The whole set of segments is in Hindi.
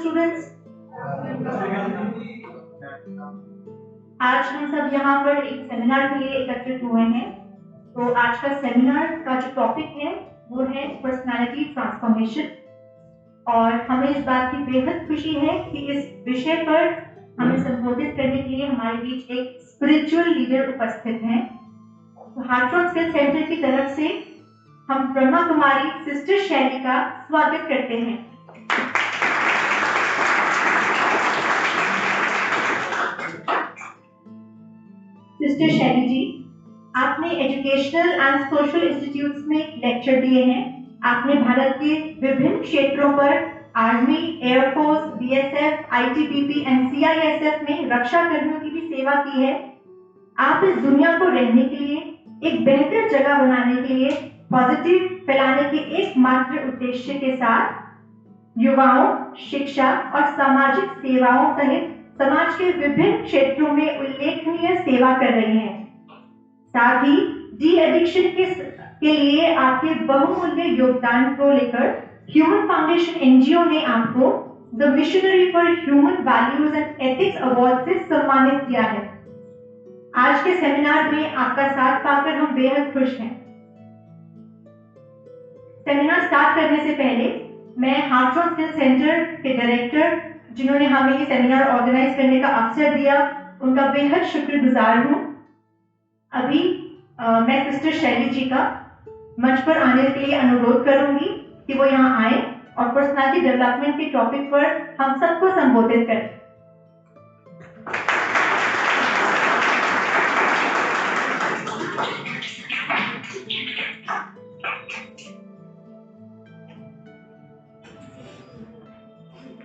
स्टूडेंट्स? आज हम सब यहाँ पर एक सेमिनार के लिए एकत्रित हुए हैं। तो आज का सेमिनार का जो टॉपिक है वो है पर्सनालिटी ट्रांसफॉर्मेशन, और हमें इस बात की बेहद खुशी है कि इस विषय पर हमें संबोधित करने के लिए हमारे बीच एक स्पिरिचुअल लीडर उपस्थित हैं। तो हार्ट्रॉन स्किल सेंटर की तरफ से हम ब्रह्मा कुमारी सिस्टर शैली का स्वागत करते हैं। सिस्टर शैली जी, आपने एजुकेशनल एंड सोशल इंस्टीट्यूट्स में लेक्चर दिए हैं। आपने भारत के विभिन्न क्षेत्रों पर army, air force, BSF, ITBP and CISF में रक्षा कर्मियों की भी सेवा की है। आप इस दुनिया को रहने के लिए, एक बेहतर जगह बनाने के लिए, पॉजिटिव फैलाने के एकमात्र उद्देश्य के साथ युवाओं, शिक्षा और सामाजिक सेवाओं सहित समाज के विभिन्न क्षेत्रों में उल्लेखनीय सेवा कर रही हैं। साथ ही डी एडिक्शन के लिए आपके बहुमूल्य योगदान को लेकर ह्यूमन फाउंडेशन एनजीओ ने आपको the missionary for human values and ethics award से सम्मानित किया है। आज के सेमिनार में आपका साथ पाकर हम बेहद खुश हैं। सेमिनार स्टार्ट करने से पहले मैं हार्ट्रॉन स्किल सेंटर के डायरेक्टर, जिन्होंने हमें ये सेमिनार ऑर्गेनाइज करने का अवसर दिया, उनका बेहद शुक्रगुजार हूँ। अभी मैं सिस्टर शैली जी का मंच पर आने के लिए अनुरोध करूंगी कि वो यहाँ आए और पर्सनालिटी डेवलपमेंट के टॉपिक पर हम सबको संबोधित करें।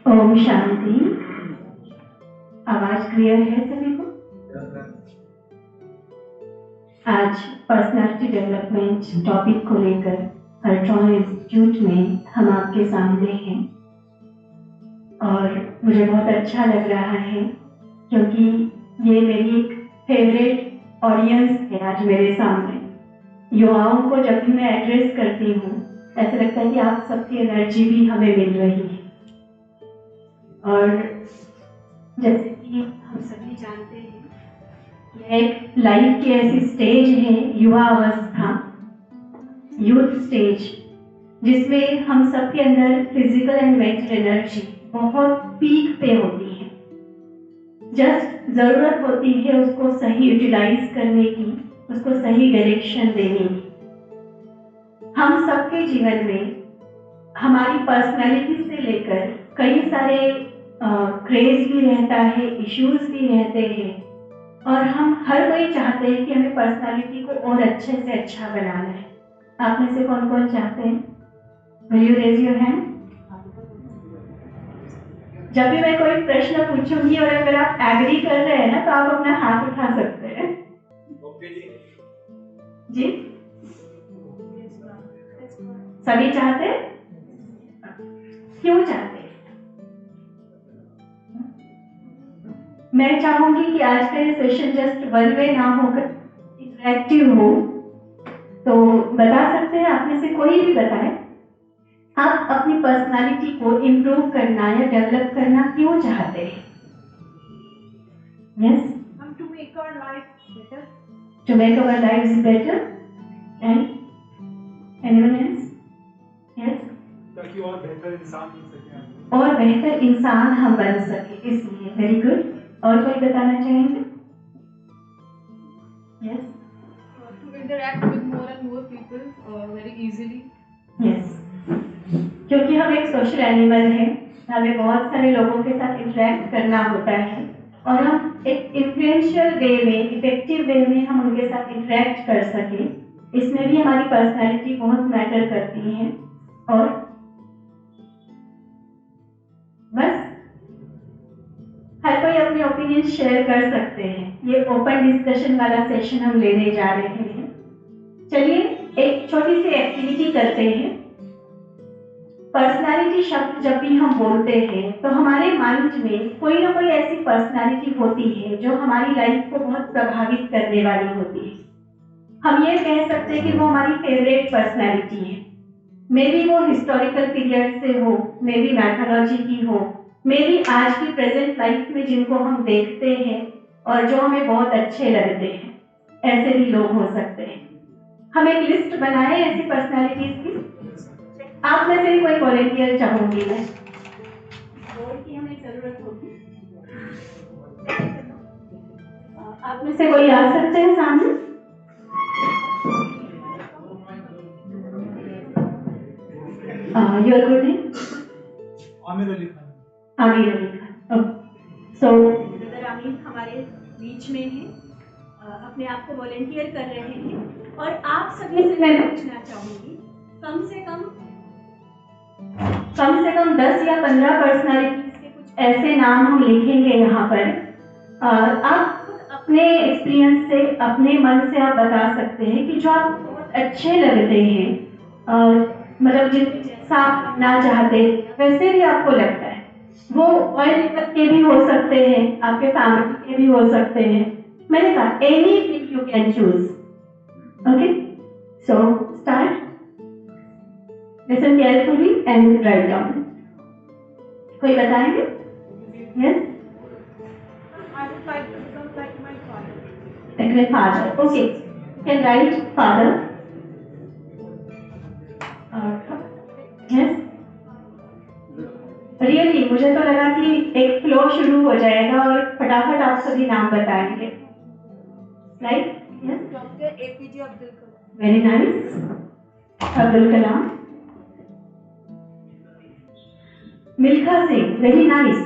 ओम शांति। आवाज क्लियर है सभी को? आज पर्सनालिटी डेवलपमेंट टॉपिक को लेकर हार्ट्रॉन इंस्टीट्यूट में हम आपके सामने हैं और मुझे बहुत अच्छा लग रहा है क्योंकि ये मेरी एक फेवरेट ऑडियंस है। आज मेरे सामने युवाओं को जब भी मैं एड्रेस करती हूँ ऐसा लगता है कि आप सबकी एनर्जी भी हमें मिल रही है। और जैसे कि हम सभी जानते हैं, यह एक लाइफ की ऐसी स्टेज है, युवा अवस्था, यूथ स्टेज, जिसमें हम सबके अंदर फिजिकल एंड मेंटल एनर्जी बहुत पीक पे होती है। जस्ट जरूरत होती है उसको सही यूटिलाइज करने की, उसको सही डायरेक्शन देने की। हम सबके जीवन में हमारी पर्सनैलिटी से लेकर कई सारे क्रेज भी रहता है, इश्यूज भी रहते हैं, और हम हर कोई चाहते हैं कि हमें पर्सनालिटी को और अच्छे से अच्छा बनाना है। आप में से कौन कौन चाहते हैं? Will you raise your hand? जब भी मैं कोई प्रश्न पूछूंगी और अगर आप एग्री कर रहे हैं ना तो आप अपना हाथ उठा सकते हैं। जी, सभी चाहते हैं? क्यों चाहते हैं? मैं चाहूंगी कि आज का ये सेशन जस्ट वन वे ना होकर इंटरेक्टिव हो। तो बता सकते हैं, आप में से कोई भी बताए, आप अपनी पर्सनालिटी को इम्प्रूव करना या डेवलप करना क्यों चाहते हैं? Yes, to make our lives better. To make our lives better. And anyone else? Yes. ताकि और बेहतर इंसान बन सके। और बेहतर इंसान हम बन सके, इसलिए। Very good. और कोई बताना चाहेंगे? Yes. To interact with more and more people very easily. Yes. क्योंकि हम एक सोशल एनिमल हैं, हमें बहुत सारे लोगों के साथ इंटरेक्ट करना होता है और हम एक इन्फ्लुएंशियल वे में, इफेक्टिव वे में हम उनके साथ इंटरेक्ट कर सके, इसमें भी हमारी पर्सनैलिटी बहुत मैटर करती है। और बस हर कोई अपनी ओपिनियन शेयर कर सकते हैं। ये ओपन डिस्कशन वाला सेशन हम लेने जा रहे हैं। चलिए एक छोटी सी एक्टिविटी करते हैं। पर्सनालिटी शब्द जब भी हम बोलते हैं तो हमारे माइंड में कोई ना कोई ऐसी पर्सनालिटी होती है जो हमारी लाइफ को बहुत प्रभावित करने वाली होती है। हम ये कह सकते हैं कि वो हमारी फेवरेट पर्सनालिटी है। मे बी वो हिस्टोरिकल पीरियड से हो, मे बी मैथोलॉजी की हो, मेरी आज की प्रेजेंट लाइफ में जिनको हम देखते हैं और जो हमें बहुत अच्छे लगते हैं, ऐसे भी लोग हो सकते हैं। हम एक लिस्ट बनाए ऐसी पर्सनालिटीज की। आप में से ही कोई वॉलेंटियर चाहूंगी मैं, बोर्ड की हमें जरूरत होगी। आप में से कोई आ सकते हैं सामने? Your good name? Aamir Ali Khan. Aamir Ali Khan. So brother Aamir हमारे बीच में हैं, अपने आप को वॉलेंटियर कर रहे हैं और आप सभी से मैं पूछना चाहूंगी, कम से कम 10 या 15 पर्सनालिटीज के कुछ ऐसे नाम हम लिखेंगे यहाँ पर। आप खुद अपने एक्सपीरियंस से, अपने मन से आप बता सकते हैं कि जो आपको बहुत अच्छे लगते हैं, मतलब जिनके जैसा आप बनना चाहते हैं, वैसे भी आपको लगता है, वो ऑयल के भी हो सकते हैं, आपके फैमिली के भी हो सकते हैं। मैंने कहा anything you can choose. Okay, so start, listen carefully and write down. कोई बताएंगे? Yes, I would like to become like my father. like my father. Okay, can write father. Yes. Really मुझे तो लगा कि एक फ्लो शुरू हो जाएगा और फटाफट आप सभी नाम बताएंगे। Right? Yes, Dr. APJ Abdul Kalam. Very nice. Abdul Kalam. Milkha Singh, very nice.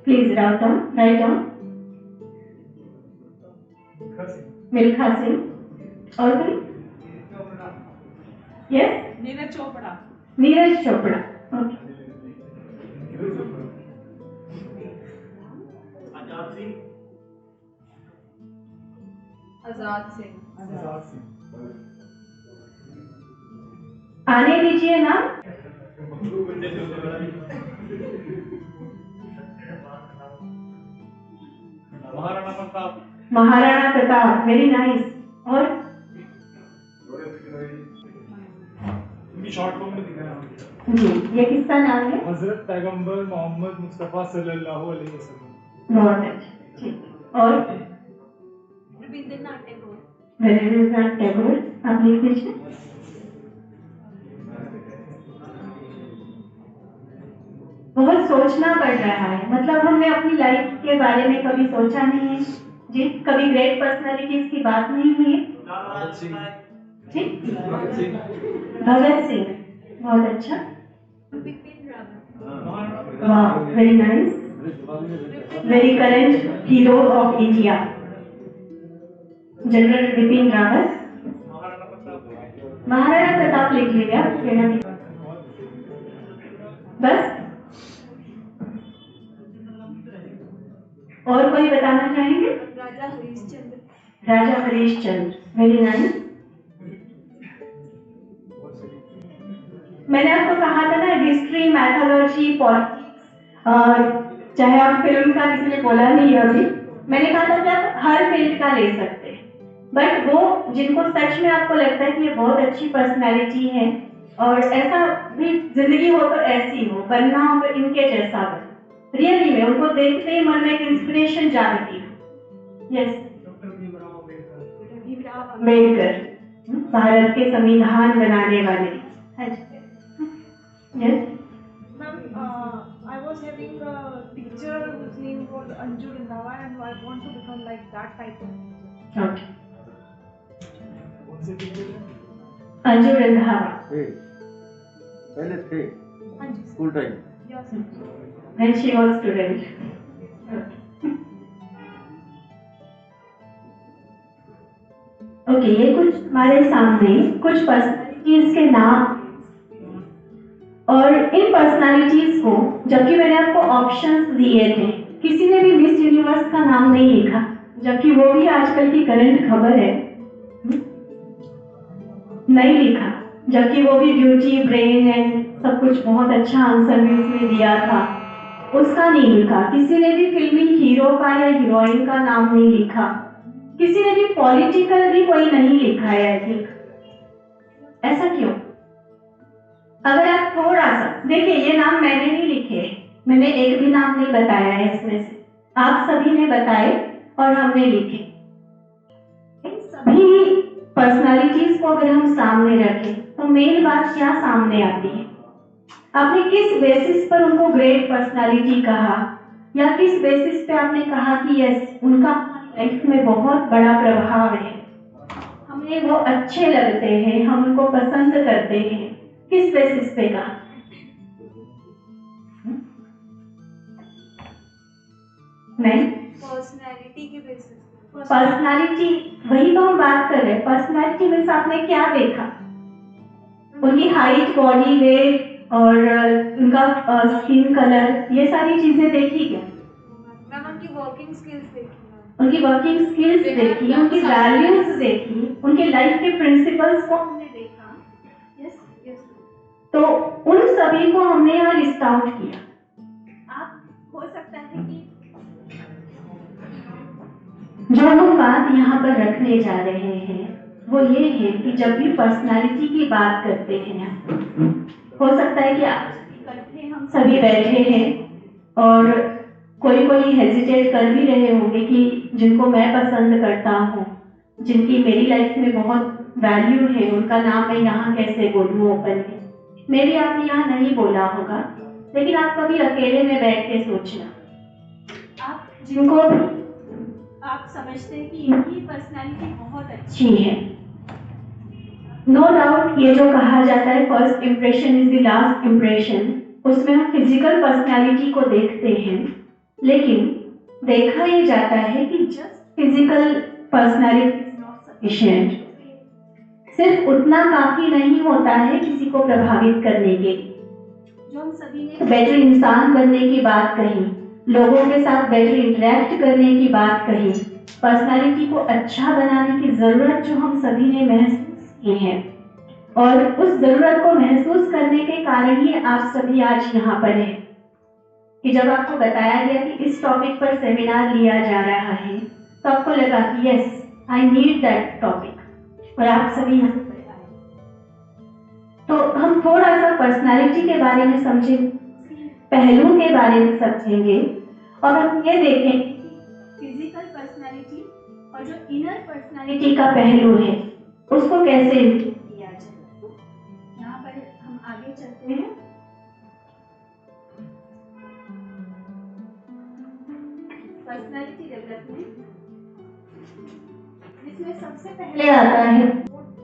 Please write down. Milkha Singh. और कोई? यस, नीरज चोपड़ा. नीरज चोपड़ा। ओके, आजाद सिंह. आने दीजिए नाम। महाराणा प्रताप। Maharana Pratap, very nice. और शॉर्ट फॉर्म में दिखाया जी, ये किसका नाम है? हजरत पैगंबर मोहम्मद मुस्तफा सल्लल्लाहु अलैहि वसल्लम। बहुत अच्छे, ठीक। और रविंद्रनाथ टैगोर. रविंद्रनाथ टैगोर, आप लिख दीजिए। बहुत सोचना पड़ रहा है, मतलब हमने अपनी लाइफ के बारे में कभी सोचा नहीं है जी, कभी ग्रेट पर्सनालिटीज की बात नहीं हुई है जी। भगत सिंह, बहुत अच्छा। बिपिन रावत. वाह, very nice, very current hero of India, general Bipin Rawat. Maharana Pratap लिख लिया बेटा, बस। और कोई बताना चाहेंगे? राजा हरिश्चंद्र. राजा हरिश्चंद्र, वेरी नाइस। मैंने आपको कहा था ना, हिस्ट्री, मैथोलॉजी, पॉलिटिक्स, चाहे आप फिल्म का, किसी ने बोला नहीं अभी, मैंने कहा था कि आप हर फील्ड का ले सकते हैं, बट वो जिनको सच में आपको लगता है कि ये बहुत अच्छी पर्सनैलिटी है और ऐसा भी जिंदगी हो तो ऐसी हो, बनना हो तो इनके जैसा बने, रियली में उनको देखते ही मन में एक इंस्पिरेशन जागती है। यस, भीमराव अम्बेडकर, भारत के संविधान बनाने वाले। Yes, Ma'am, I was having a teacher whose name was Anju Randhawa, and I want to become like that type of teacher. Okay, Anju Randhawa, पहले थे school time. Yes. when she was student. Okay, ये कुछ हमारे सामने कुछ पर्सनालिटीज के नाम, और इन पर्सनालिटीज को जबकि मैंने आपको ऑप्शंस दिए थे, किसी ने भी मिस यूनिवर्स का नाम नहीं लिखा, जबकि वो भी आजकल की करंट खबर है, नहीं लिखा, जबकि वो भी ब्यूटी, ब्रेन एंड सब कुछ बहुत अच्छा आंसर भी उसने दिया था, उसका नहीं लिखा। किसी ने भी फिल्मी हीरो का या हीरोइन का नाम नहीं लिखा, किसी ने भी पॉलिटिकल भी कोई नहीं लिखा है। आई थिंक ऐसा क्यों? अगर आप थोड़ा सा देखिए, ये नाम मैंने नहीं लिखे, मैंने एक भी नाम नहीं बताया है इसमें से, आप सभी ने बताए और हमने लिखे। इन सभी पर्सनालिटीज को अगर हम सामने रखें तो मेन बात क्या सामने आती है? आपने किस बेसिस पर उनको ग्रेट पर्सनालिटी कहा, या किस बेसिस पे आपने कहा कि यस उनका हमारी लाइफ में बहुत बड़ा प्रभाव है, हमें वो अच्छे लगते हैं, हम उनको पसंद करते हैं? किस बेसिस पे कहा? नहीं, पर्सनैलिटी के बेसिस। पर्सनालिटी, वही तो हम बात कर रहे हैं। पर्सनालिटी में आपने क्या देखा? उनकी हाइट, बॉडी वेट और उनका स्किन कलर, ये सारी चीजें देखी क्या? मैम उनकी वर्किंग स्किल्स देखी है, उनकी वर्किंग स्किल्स देखी, उनकी वैल्यूज देखी, उनके लाइफ के प्रिंसिपल्स को हमने देखा। Yes yes. तो उन सभी को हमने यहाँ लिस्ट आउट किया। आप हो सकता है कि जो हम बात यहाँ पर रखने जा रहे हैं वो ये है कि जब भी पर्सनालिटी की बात करते हैं, हो सकता है कि आज इकट्ठे हम सभी बैठे हैं और कोई हेजिटेट कर भी रहे होंगे कि जिनको मैं पसंद करता हूँ, जिनकी मेरी लाइफ में बहुत वैल्यू है, उनका नाम मैं यहाँ कैसे बोलूँ ओपनली। मे भी आपने यहाँ नहीं बोला होगा, लेकिन आप कभी अकेले में बैठ के सोचना, आप जिनको आप समझते हैं कि इनकी पर्सनालिटी बहुत अच्छी है। नो डाउट ये जो कहा जाता है first impression is the last impression, उसमें हम फिजिकल पर्सनालिटी को देखते हैं, लेकिन देखा ये जाता है कि just physical personality is not sufficient. सिर्फ उतना काफी नहीं होता है किसी को प्रभावित करने के लिए। जो हम सभी ने बेटर इंसान बनने की बात कही, लोगों के साथ बेटर इंटरेक्ट करने की बात कही, पर्सनालिटी को अच्छा बनाने की जरूरत जो हम सभी ने महसूस की है, और उस जरूरत को महसूस करने के कारण ही आप सभी आज यहाँ पर हैं। कि जब आपको बताया गया कि इस टॉपिक पर सेमिनार लिया जा रहा है तो आपको लगा कि yes I need that topic, और आप सभी यहाँ पर आए। तो हम थोड़ा सा पर्सनालिटी के बारे में समझेंगे, पहलू के बारे में समझेंगे, और हम ये देखेंगे कि फिजिकल पर्सनालिटी और जो इनर पर्सनालिटी का पहलू है उसको कैसे इम्प्रूव किया जाए। यहाँ पर हम आगे चलते हैं। पर्सनालिटी डेवलपमेंट, जिसमें सबसे पहले आता है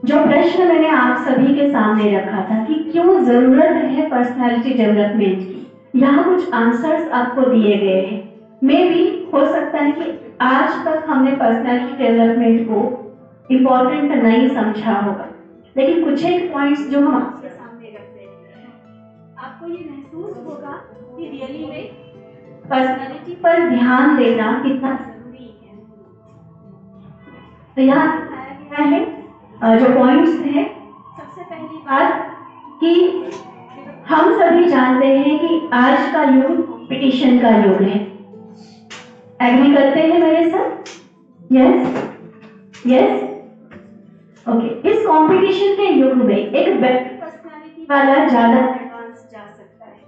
जो प्रश्न मैंने आप सभी के सामने रखा था कि क्यों जरूरत है पर्सनालिटी डेवलपमेंट की। यहाँ कुछ आंसर्स आपको दिए गए हैं। मे भी हो सकता है कि आज तक हमने पर्सनालिटी डेवलपमेंट को इम्पोर्टेंट नहीं समझा होगा, लेकिन कुछ एक पॉइंट्स जो हम आपके सामने रख रहे हैं, आपको ये महसूस होगा कि रियली में पर्सनालिटी पर ध्यान देना कितना जरूरी है। तो यहाँ दिखाया गया है जो पॉइंट्स हैं। सबसे पहली बात कि हम सभी जानते हैं कि आज का युग कंपटीशन का युग है। एग्री करते हैं मेरे साथ? Yes yes okay. इस कंपटीशन के युग में एक बेटर पर्सनालिटी वाला ज्यादा एडवांस जा सकता है,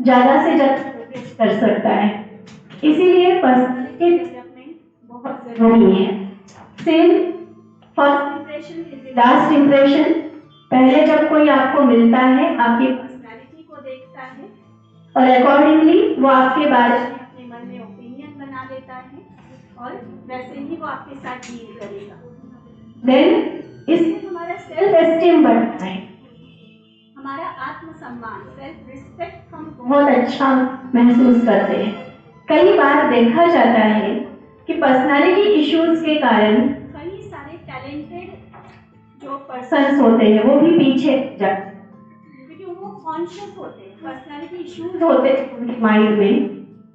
ज्यादा से ज्यादा प्रोग्रेस कर सकता है। इसीलिए पर्सनालिटी डेवलपमेंट बहुत जरूरी है। Same first impression is last impression. पहले जब कोई आपको मिलता है आपकी पर्सनालिटी को देखता है और अकॉर्डिंगली वो आपके बारे में अपने मन में ओपिनियन बना लेता है और वैसे ही वो आपके साथ डील करेगा। देन इससे हमारा सेल्फ एस्टीम बढ़ता है, हमारा आत्मसम्मान, सेल्फ रिस्पेक्ट हम बहुत अच्छा महसूस करते हैं। कई बार देखा जाता है कि पर्सनालिटी इश्यूज के कारण कई सारे टैलेंटेड जो पर्सन्स होते हैं वो भी पीछे जाते हैं, क्योंकि वो कॉन्शियस होते हैं, पर्सनालिटी इश्यूज होते हैं उनके माइंड में,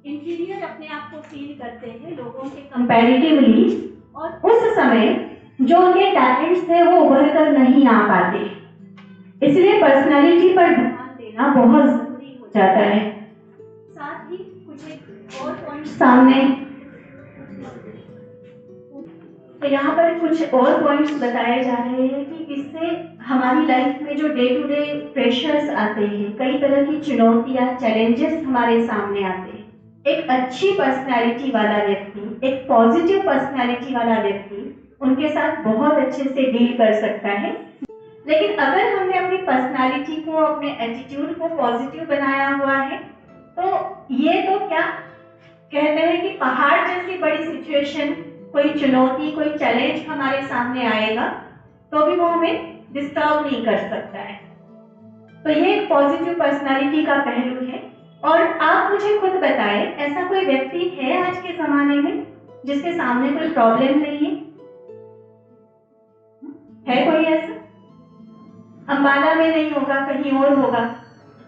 इंफीरियर अपने आप को फील करते हैं लोगों के कंपैरेटिवली, और उस समय जो उनके टैलेंट्स थे वो उभर कर नहीं आ पाते। इसलिए पर्सनालिटी पर ध्यान देना बहुत जरूरी हो जाता है। साथ ही कुछ एक और पॉइंट सामने, तो यहाँ पर कुछ और पॉइंट्स बताए जा रहे हैं कि इससे हमारी लाइफ में जो डे टू डे प्रेशर्स आते हैं, कई तरह की चुनौतियां, चैलेंजेस हमारे सामने आते हैं, एक अच्छी पर्सनैलिटी वाला व्यक्ति, एक पॉजिटिव पर्सनैलिटी वाला व्यक्ति उनके साथ बहुत अच्छे से डील कर सकता है। लेकिन अगर हमने अपनी पर्सनैलिटी को, अपने एटीट्यूड को पॉजिटिव बनाया हुआ है, तो ये तो क्या कहते हैं कि पहाड़ जैसी बड़ी सिचुएशन, कोई चुनौती, कोई चैलेंज हमारे सामने आएगा तो भी वो हमें डिस्टर्ब नहीं कर सकता है। तो ये एक पॉजिटिव पर्सनालिटी का पहलू है। और आप मुझे खुद बताएं, ऐसा कोई व्यक्ति है आज के जमाने में जिसके सामने कोई प्रॉब्लम नहीं है कोई ऐसा? अंबाला में नहीं होगा, कहीं और होगा,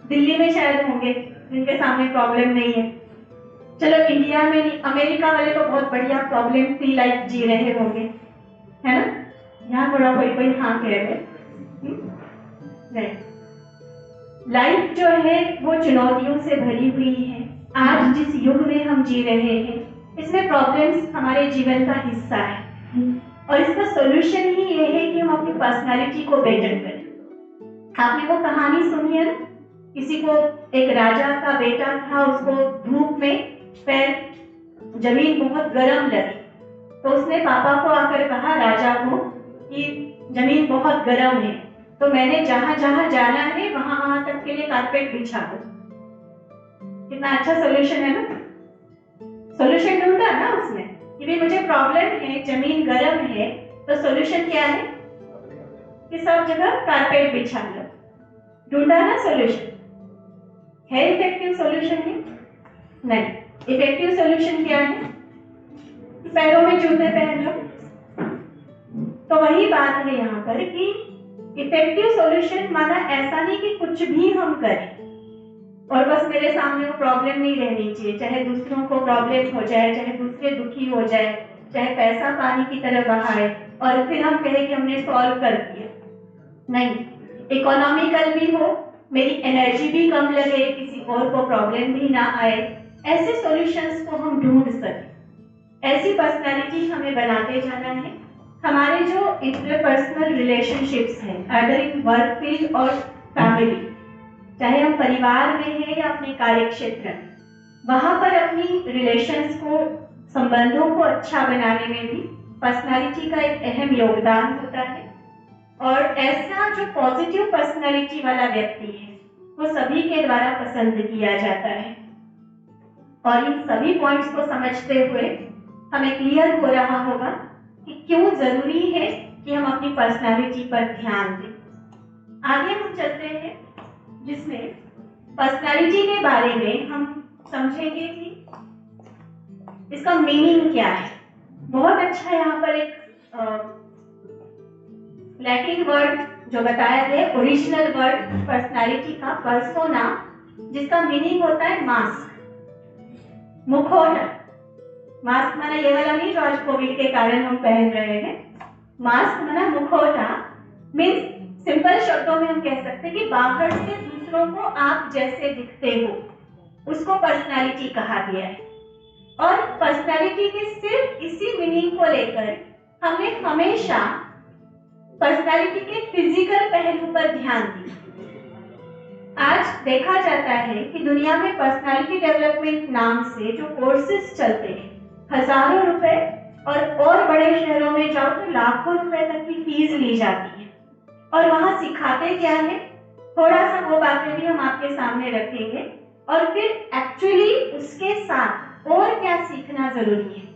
दिल्ली में शायद होंगे जिनके सामने प्रॉब्लम नहीं है। चलो इंडिया में नहीं, अमेरिका वाले तो बहुत बढ़िया प्रॉब्लम फ्री लाइफ जी रहे होंगे, है ना? यहाँ थोड़ा कोई हाँ कह रहे। लाइफ जो है वो चुनौतियों से भरी हुई है। आज जिस युग में हम जी रहे हैं, इसमें प्रॉब्लम्स हमारे जीवन का हिस्सा है और इसका सोल्यूशन ही ये है कि हम अपनी पर्सनालिटी को बेटर करें। आपने वो कहानी सुनी है ना, किसी को, एक राजा का बेटा था, उसको धूप में पैर, जमीन बहुत गर्म लगी, तो उसने पापा को आकर कहा, राजा को, कि जमीन बहुत गर्म है तो मैंने जहां जहां जाना है वहां वहां तक के लिए कारपेट बिछा दो। कितना अच्छा सोल्यूशन है ना? सोल्यूशन ढूंढा ना उसने कि भाई मुझे प्रॉब्लम है, जमीन गर्म है, तो सोल्यूशन क्या है कि सब जगह कारपेट बिछा लो। ढूंढा ना सोल्यूशन? है इफेक्टिव सोल्यूशन है? नहीं। इफेक्टिव सोल्यूशन क्या है? पैरों में जूते पहन लो। तो वही बात है यहाँ पर कि इफेक्टिव सॉल्यूशन माना ऐसा नहीं कि कुछ भी हम करें और बस मेरे सामने वो प्रॉब्लम नहीं रहनी चाहिए, चाहे दूसरों को प्रॉब्लम हो जाए, चाहे दूसरे दुखी हो जाए, चाहे पैसा पानी की तरह बहाए और फिर हम कहें कि हमने सॉल्व कर दिया। नहीं, इकोनॉमिकल भी हो, मेरी एनर्जी भी कम लगे, किसी और को प्रॉब्लम भी ना आए, ऐसे सॉल्यूशंस को हम ढूंढ सकें। ऐसी पर्सनालिटी हमें बनाते जाना है। हमारे जो इंटरपर्सनल रिलेशनशिप्स हैं, अदर इन वर्क फील्ड और फैमिली, चाहे हम परिवार में हैं या अपने कार्य क्षेत्र में, वहां पर अपनी रिलेशंस को, संबंधों को अच्छा बनाने में भी पर्सनालिटी का एक अहम योगदान होता है। और ऐसा जो पॉजिटिव पर्सनालिटी वाला व्यक्ति है वो सभी के द्वारा पसंद किया जाता है। और इन सभी पॉइंट्स को समझते हुए हमें क्लियर हो रहा होगा कि क्यों जरूरी है कि हम अपनी पर्सनालिटी पर ध्यान दें। आगे हम चलते हैं, जिसमें पर्सनालिटी के बारे में हम समझेंगे कि इसका मीनिंग क्या है। बहुत अच्छा यहाँ पर एक लैटिन वर्ड जो बताया गया, ओरिजिनल वर्ड पर्सनालिटी का, पर्सोना, जिसका मीनिंग होता है मास्क, मुखौटा। मास्क माना ये वाला नहीं जो आज कोविड के कारण हम पहन रहे हैं। मास्क माना मुखौटा, मीन्स सिंपल शब्दों में हम कह सकते हैं कि बाहर से दूसरों को आप जैसे दिखते हो, उसको पर्सनालिटी कहा गया है। और पर्सनालिटी के सिर्फ इसी मीनिंग को लेकर हमने हमेशा पर्सनालिटी के फिजिकल पहलू पर ध्यान दिया। आज देखा जाता है कि दुनिया में पर्सनालिटी डेवलपमेंट नाम से जो कोर्सेज चलते हैं, हजारों रुपए, और बड़े शहरों में जाओ तो लाखों रुपए तक की फीस ली जाती है। और वहां सिखाते क्या है, थोड़ा सा वो बातें भी हम आपके सामने रखेंगे और फिर एक्चुअली उसके साथ और क्या सीखना जरूरी है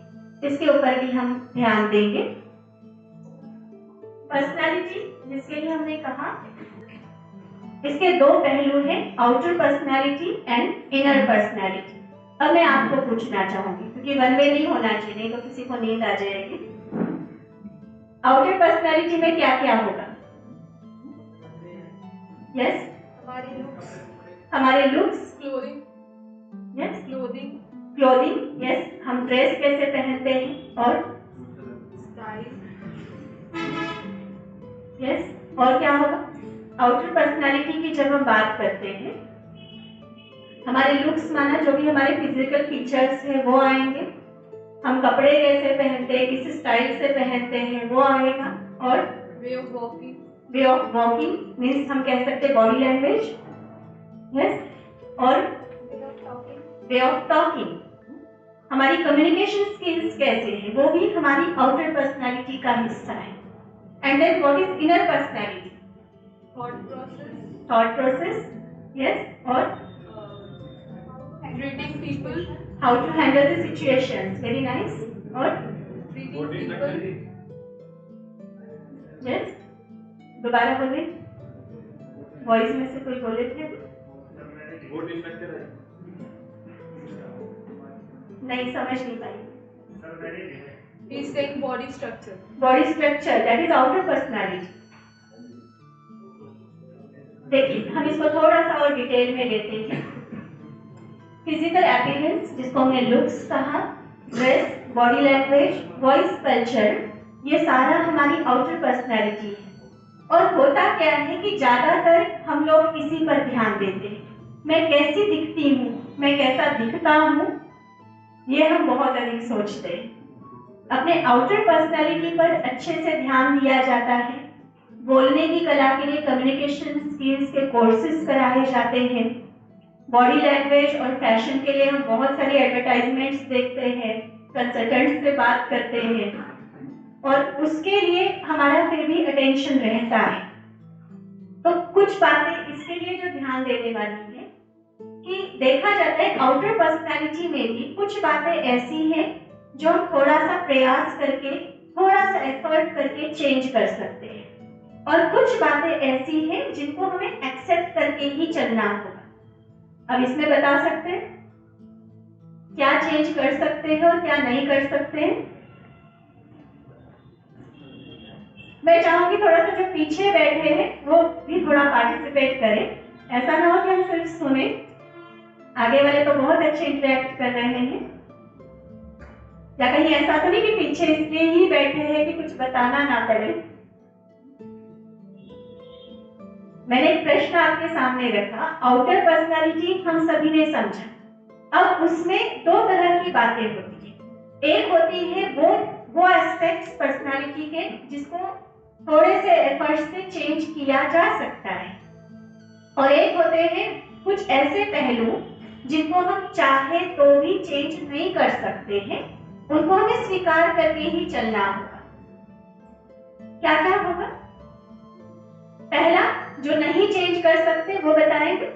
इसके ऊपर भी हम ध्यान देंगे। पर्सनालिटी, जिसके लिए हमने कहा इसके दो पहलू हैं, outer personality and inner personality. अब मैं आपको पूछना चाहूंगी, क्योंकि वन वे नहीं होना चाहिए, नहीं तो किसी को नींद आ जाएगी। आउटर पर्सनालिटी में क्या क्या होगा? यस, हमारे लुक्स, यस, क्लोथिंग, यस, हम ड्रेस कैसे पहनते हैं, और यस, और क्या होगा? आउटर पर्सनालिटी की जब हम बात करते हैं, हमारे लुक्स माना जो भी हमारे फिजिकल फीचर्स है वो आएंगे, हम कपड़े कैसे पहनते हैं, किस स्टाइल से पहनते हैं वो आएगा, और वे ऑफ वॉकिंग मीन्स हम कह सकते हैं बॉडी लैंग्वेज, यस, और वे ऑफ टॉकिंग, हमारी कम्युनिकेशन स्किल्स कैसे हैं, वो भी हमारी आउटर पर्सनालिटी का हिस्सा है। And then what is inner personality? Thought process, yes, और treating people, how to handle the situations, very nice, और treating people, यस, दोबारा बोले, वॉइस में से कोई बोले थे? नहीं समझ नहीं पाई। he's saying body structure. Body structure, that is outer personality. देखिए हम इसको थोड़ा सा और डिटेल में लेते हैं। फिजिकल अपीयरेंस, जिसको हमने लुक्स कहा, dress, body language, voice culture, ये सारा हमारी आउटर पर्सनालिटी है। और होता क्या है कि ज्यादातर हम लोग इसी पर ध्यान देते हैं, मैं कैसी दिखती हूँ, मैं कैसा दिखता हूँ, ये हम बहुत अधिक सोचते हैं। अपने आउटर पर्सनालिटी पर अच्छे से ध्यान दिया जाता है। बोलने की कला के लिए कम्युनिकेशन स्किल्स के कोर्सेज कराए जाते हैं। बॉडी लैंग्वेज और फैशन के लिए हम बहुत सारी एडवर्टाइजमेंट्स देखते हैं, कंसल्टेंट से बात करते हैं, और उसके लिए हमारा फिर भी अटेंशन रहता है। तो कुछ बातें इसके लिए जो ध्यान देने वाली है कि देखा जाता है आउटर पर्सनालिटी में भी कुछ बातें ऐसी हैं जो हम थोड़ा सा प्रयास करके, थोड़ा सा एफर्ट करके चेंज कर सकते हैं, और कुछ बातें ऐसी हैं जिनको हमें एक्सेप्ट करके ही चलना होगा। अब इसमें बता सकते हैं क्या चेंज कर सकते हैं और क्या नहीं कर सकते हैं। मैं चाहूंगी थोड़ा सा जो पीछे बैठे हैं वो भी थोड़ा पार्टिसिपेट करें। ऐसा ना हो कि हम सिर्फ सुने, आगे वाले तो बहुत अच्छे इंटरेक्ट कर रहे हैं, या कहीं ऐसा तो नहीं कि पीछे इसलिए ही बैठे हैं कि कुछ बताना ना पड़े। मैंने एक प्रश्न आपके सामने रखा, आउटर पर्सनालिटी हम सभी ने समझा। अब उसमें दो तरह की बातें होती है। एक होती है वो एस्पेक्ट्स पर्सनालिटी के जिसको थोड़े से एफर्ट से चेंज किया जा सकता है, और एक होते हैं कुछ ऐसे पहलू जिनको हम चाहे तो भी चेंज नहीं कर सकते हैं, उनको हमें स्वीकार करके ही चलना होगा। क्या क्या होगा? पहला, जो नहीं चेंज कर सकते वो बताएंगे,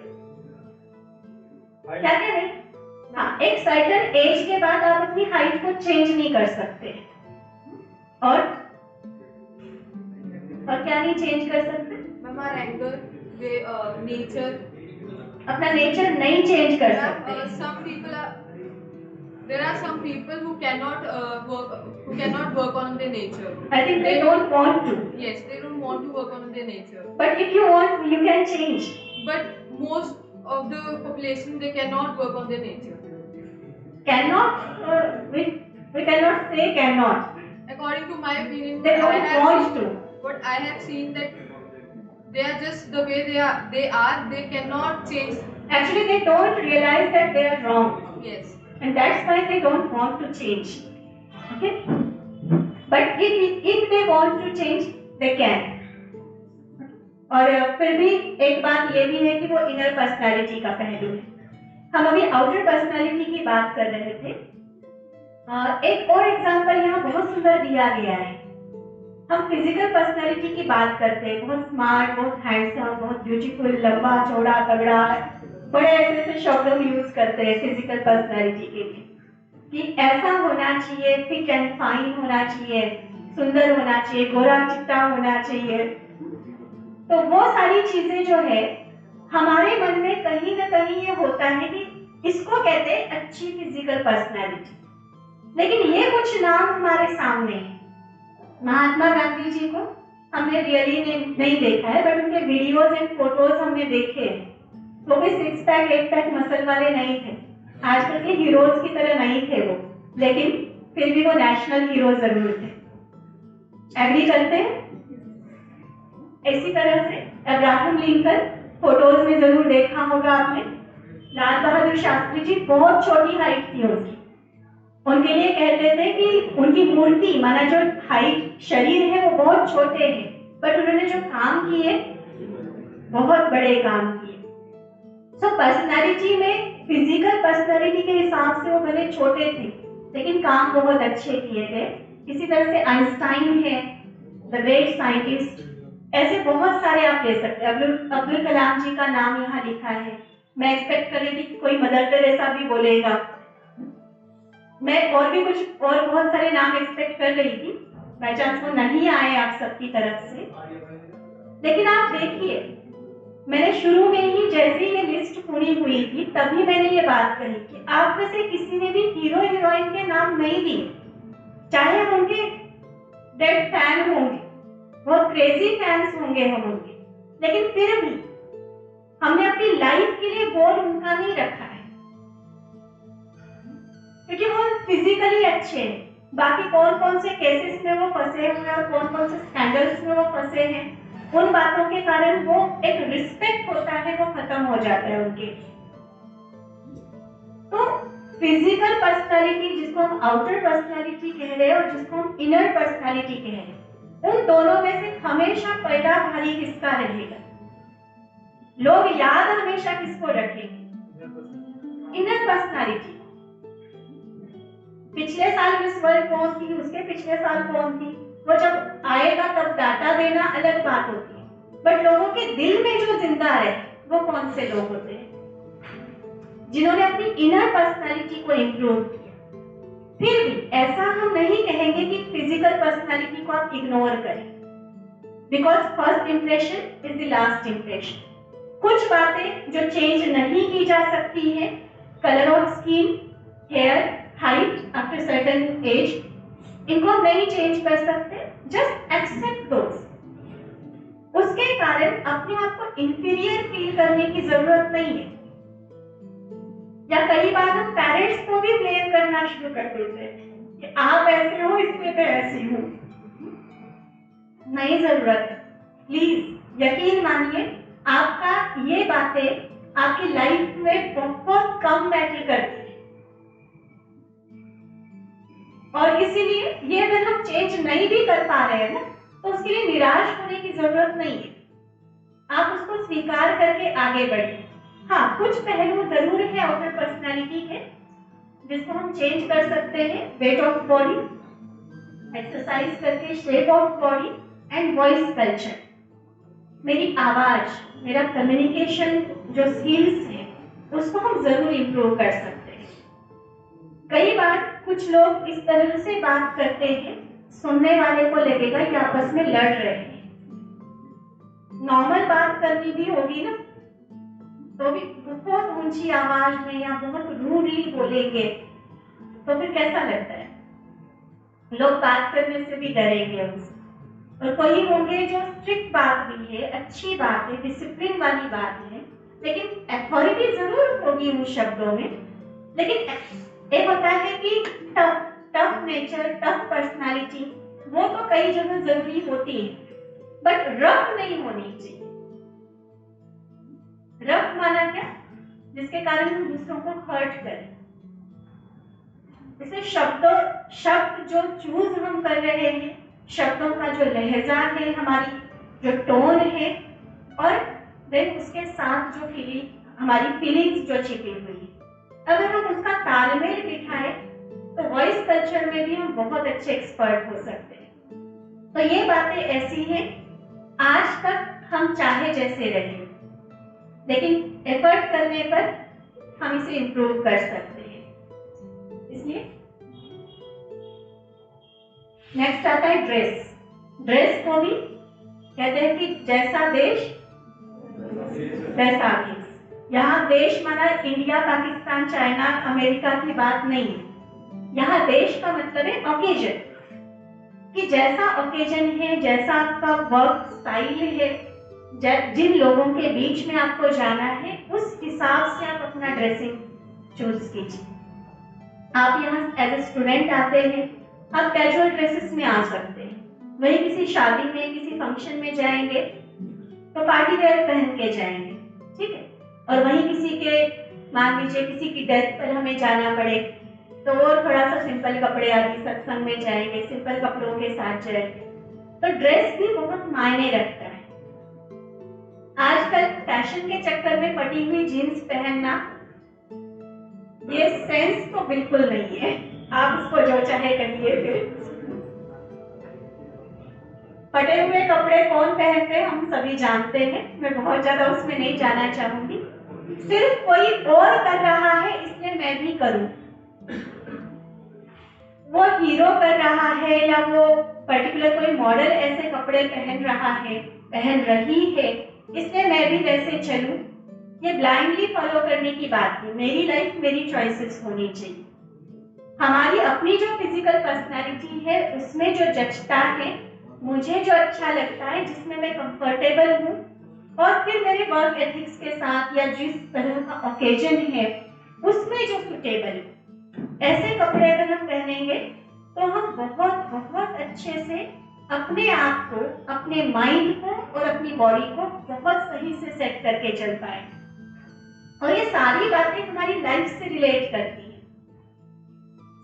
क्या क्या नहीं? हाँ, एक सर्टेन एज के बाद आप अपनी हाइट को चेंज नहीं कर सकते, और क्या नहीं चेंज कर सकते? हमारा एंगर, नेचर, अपना नेचर नहीं चेंज कर सकते। There are some people who cannot work on their nature. I think they don't want to. Yes, they don't want to work on their nature. But if you want, you can change. But most of the population, they cannot work on their nature. Cannot? We cannot say cannot. According to my opinion, They don't want to. What I have seen that they are just the way they are. They cannot change. Actually, they don't realize that they are wrong. Yes. And that's why they don't want to change. Okay? But if they want to change, they can. और फिर भी एक बात ये भी है कि वो इनर पर्सनालिटी का पहलू है। हम अभी आउटर पर्सनालिटी की बात कर रहे थे। एक और एग्जांपल यहाँ बहुत सुंदर दिया गया है। हम फिजिकल पर्सनालिटी की बात करते हैं, बहुत स्मार्ट, बहुत हैंडसम, बहुत ब्यूटीफुल, लंबा चौड़ा तगड़ा, बड़े ऐसे शब्द हम यूज करते हैं फिजिकल पर्सनालिटी के लिए कि ऐसा होना चाहिए, फिट एंड फाइन होना चाहिए, सुंदर होना चाहिए, गोरा चिट्टा होना चाहिए। तो वो सारी चीजें जो है हमारे मन में कहीं ना कहीं ये होता है कि इसको कहते हैं अच्छी फिजिकल पर्सनालिटी। लेकिन ये कुछ नाम हमारे सामने है। महात्मा गांधी जी को हमने रियली नहीं देखा है, बट उनके वीडियोस एंड फोटोज हमने देखे हैं। वो कोई 6 पैक 8 पैक मसल वाले नहीं थे, आजकल के हीरोज की तरह नहीं थे वो, लेकिन फिर भी वो नेशनल हीरो जरूर थे। एग्री करते हैं? इसी तरह से अब्राहम लिंकन, फोटोज में जरूर देखा होगा आपने। लाल बहादुर शास्त्री जी, बहुत छोटी हाइट थी उनकी। उनके लिए कहते थे कि उनकी मूर्ति माना जो हाइट शरीर है वो बहुत छोटे हैं, बट उन्होंने जो काम किए बहुत बड़े काम किए। सो पर्सनालिटी में फिजिकल पर्सनालिटी के हिसाब से वो भले छोटे थे लेकिन काम बहुत अच्छे किए गए। इसी तरह से आइंस्टाइन है, द ग्रेट साइंटिस्ट, ऐसे बहुत सारे आप ले सकते हैं। अब्दुल कलाम जी का नाम यहाँ लिखा है। मैं एक्सपेक्ट कर रही थी कि कोई मदर टेरेसा भी बोलेगा, मैं और भी कुछ और बहुत सारे नाम एक्सपेक्ट कर रही थी, बाई चांस वो नहीं आए आप सबकी तरफ से। लेकिन आप देखिए, मैंने शुरू में ही जैसे ये लिस्ट पूरी हुई थी तभी मैंने ये बात कही कि आप में से किसी ने भी हीरो हीरोइन के नाम नहीं दिए, चाहे हम उनके डेड फैन होंगे, बहुत क्रेजी फैंस होंगे हम उनके, लेकिन फिर भी हमने अपनी लाइफ के लिए गोल उनका नहीं रखा है क्योंकि वो फिजिकली अच्छे हैं। बाकी कौन कौन से केसेस में वो फंसे हुए और कौन कौन से स्कैंडल्स में वो फंसे हैं, उन बातों के कारण वो एक रिस्पेक्ट होता है वो खत्म हो जाता है उनके। तो फिजिकल पर्सनालिटी जिसको हम आउटर पर्सनालिटी कह रहे हैं और जिसको हम इनर पर्सनालिटी कह रहे हैं, उन दोनों में से हमेशा पहला भारी किसका रहेगा? लोग याद हमेशा किसको रखेंगे? Inner personality. पिछले साल मिस वर्ल्ड कौन थी, उसके पिछले साल कौन थी, वो जब आएगा तब डाटा देना अलग बात होती है, बट लोगों के दिल में जो जिंदा रहे वो कौन से लोग होते हैं? जिन्होंने अपनी इनर पर्सनालिटी को इंप्रूव किया। फिर भी ऐसा हम नहीं कहेंगे कि फिजिकल पर्सनालिटी को आप इग्नोर करें, because first impression is the last impression. कुछ बातें जो चेंज नहीं की जा सकती है, colour of skin, hair, height after certain age, इनको हम नहीं चेंज कर सकते, जस्ट एक्सेप्ट दोस। उसके कारण अपने आप को इंफीरियर फील करने की जरूरत नहीं है। या कई बार हम पेरेंट्स को भी ब्लेम करना शुरू कर देते हैं कि आप ऐसे हो इसलिए मैं ऐसी हूं। नहीं जरूरत है। प्लीज यकीन मानिए, आपका ये बातें आपकी लाइफ में बहुत कम मैटर करती है और इसीलिए ये अगर हम चेंज नहीं भी कर पा रहे हैं ना, तो उसके लिए निराश होने की जरूरत नहीं है। आप उसको स्वीकार करके आगे बढ़िए। हाँ, कुछ पहलू जरूर है आउटर पर्सनालिटी के जिसको हम चेंज कर सकते हैं। वेट ऑफ बॉडी, एक्सरसाइज करके shape of body and voice culture. मेरी आवाज, मेरा कम्युनिकेशन जो स्किल्स है उसको हम जरूर इम्प्रूव कर सकते हैं। कई बार कुछ लोग इस तरह से बात करते हैं, सुनने वाले को लगेगा कि आपस में लड़ रहे हैं। नॉर्मल बात करनी भी होगी ना, तो भी बहुत ऊंची आवाज में या बहुत रूडली बोलेंगे तो फिर कैसा लगता है? लोग बात करने से भी डरेंगे उनसे। और कोई होंगे जो स्ट्रिक्ट बात भी है, अच्छी बात है, डिसिप्लिन वाली बात है, लेकिन अथॉरिटी जरूर होगी उन शब्दों में। लेकिन एक होता है कि टफ नेचर, टफ पर्सनालिटी, वो तो कई जगह जरूरी होती है, बट रफ नहीं होनी चाहिए। रफ माना क्या? जिसके कारण हम दूसरों को हर्ट करें। जैसे शब्द जो चूज हम कर रहे हैं, शब्दों का जो लहजा है, हमारी जो टोन है, और देन उसके साथ जो हमारी फीलिंग्स जो छिपी हुई है, अगर हम उसका तालमेल बिठाए तो वॉइस कल्चर में भी हम बहुत अच्छे एक्सपर्ट हो सकते हैं। तो ये बातें ऐसी हैं, आज तक हम चाहे जैसे रहे, लेकिन एफर्ट करने पर हम इसे इंप्रूव कर सकते हैं। इसलिए नेक्स्ट आता है ड्रेस। ड्रेस को भी कहते हैं कि जैसा देश वैसा भेष। यहाँ देश माना इंडिया, पाकिस्तान, चाइना, अमेरिका की बात नहीं है। यहाँ देश का मतलब है ओकेजन, कि जैसा ओकेजन है, जैसा आपका वर्क स्टाइल है, जिन लोगों के बीच में आपको जाना है, उस हिसाब से आप अपना ड्रेसिंग चूज कीजिए। आप यहाँ एज ए स्टूडेंट आते हैं, आप कैजुअल ड्रेसेस में आ सकते हैं। वही किसी शादी में, किसी फंक्शन में जाएंगे तो पार्टी वेयर पहन के जाएंगे, ठीक है। और वहीं किसी के, मान लीजिए किसी की डेथ पर हमें जाना पड़े तो और थोड़ा सा सिंपल कपड़े, आदि सत्संग में जाएंगे, सिंपल कपड़ों के साथ जाएंगे। तो ड्रेस भी बहुत मायने रखता है। आजकल फैशन के चक्कर में फटी हुई जीन्स पहनना ये सेंस तो बिल्कुल नहीं है। आप उसको जो चाहे कहिए। फिर फटे हुए कपड़े कौन पहनते हैं हम सभी जानते हैं, मैं बहुत ज्यादा उसमें नहीं जाना चाहूंगी। सिर्फ कोई और कर रहा है इसलिए मैं भी करूं, वो हीरो कर रहा है या वो पर्टिकुलर कोई मॉडल ऐसे कपड़े पहन रहा है, पहन रही है, इसलिए मैं भी वैसे चलूं, ये ब्लाइंडली फॉलो करने की बात नहीं। मेरी लाइफ मेरी चॉइसेस होनी चाहिए। हमारी अपनी जो फिजिकल पर्सनालिटी है उसमें जो जचता है, मुझे जो अच्छा लगता है, जिसमें मैं कंफर्टेबल हूँ, और फिर मेरे वर्क एथिक्स के साथ या जिस तरह का ओकेजन है उसमें जो सुटेबल, ऐसे कपड़े अगर हम पहनेंगे तो हम बहुत बहुत अच्छे से अपने आप को, अपने माइंड को और अपनी बॉडी को बहुत सही से सेट करके चल पाए। और ये सारी बातें हमारी लाइफ से रिलेट करती है।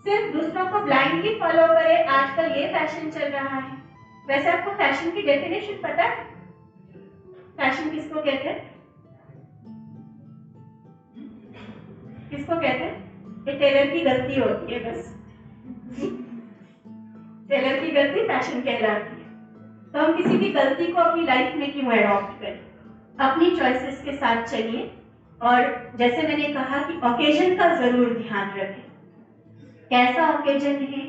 सिर्फ दूसरों को ब्लाइंडली फॉलो करें, आजकल ये फैशन चल रहा है। वैसे आपको फैशन की डेफिनेशन पता है? फैशन किसको कहते हैं? किसको कहते हैं? ये टेलर की गलती होती है बस। टेलर की गलती फैशन कहलाती है। तो हम किसी की गलती को अपनी लाइफ में क्यों अडॉप्ट करें? अपनी चॉइसेस के साथ चलिए। और जैसे मैंने कहा कि ओकेजन का जरूर ध्यान रखें। कैसा ओकेजन है,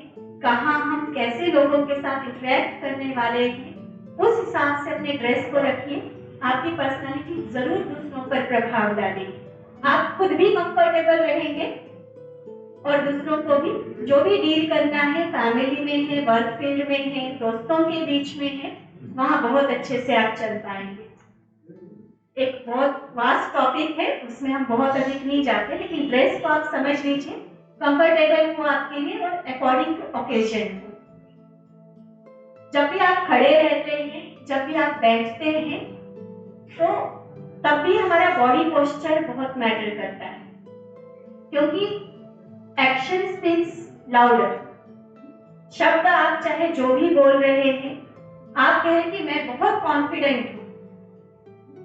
कहाँ हम कैसे लोगों के साथ इंटरेक्ट करने वाले हैं, उस हिसाब से अपने ड्रेस को रखिए। आपकी पर्सनालिटी जरूर दूसरों पर प्रभाव डालेगी। आप खुद भी कंफर्टेबल रहेंगे और दूसरों को भी, जो भी डील करना है, फैमिली में है, वर्क फील्ड में है, दोस्तों के बीच में है, वहां बहुत अच्छे से आप चल पाएंगे। एक बहुत वास्ट टॉपिक है, उसमें हम बहुत अधिक नहीं जाते, लेकिन ड्रेस को आप समझ लीजिए, कंफर्टेबल हो आपके लिए और अकॉर्डिंग टू ओकेजन हो। जब भी आप खड़े रहते हैं, जब भी आप बैठते हैं, तो तब भी हमारा बॉडी पोस्चर बहुत मैटर करता है, क्योंकि एक्शन स्पीक्स लाउडर। शब्द आप चाहे जो भी बोल रहे हैं, आप कहें कि मैं बहुत कॉन्फिडेंट हूँ,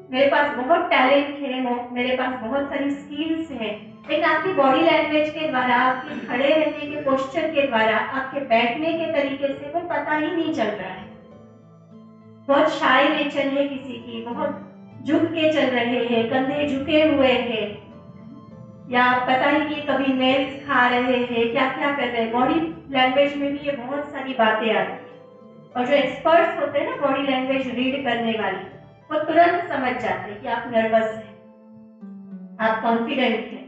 मेरे पास बहुत टैलेंट है, मेरे पास बहुत सारी स्किल्स है, लेकिन आपकी बॉडी लैंग्वेज के द्वारा, आपके खड़े रहने के पोस्चर के द्वारा, आपके बैठने के तरीके से वो पता ही नहीं चल रहा है। बहुत शाय नेचर है किसी की, बहुत झुक के चल रहे हैं, कंधे झुके हुए हैं, या पता ही नहीं कभी नेल्स खा रहे हैं, क्या क्या कर रहे हैं। बॉडी लैंग्वेज में भी ये बहुत सारी बातें आती हैं। और जो एक्सपर्ट्स होते हैं ना बॉडी लैंग्वेज रीड करने वाले, वो तुरंत समझ जाते हैं कि आप नर्वस हैं, आप कॉन्फिडेंट हैं,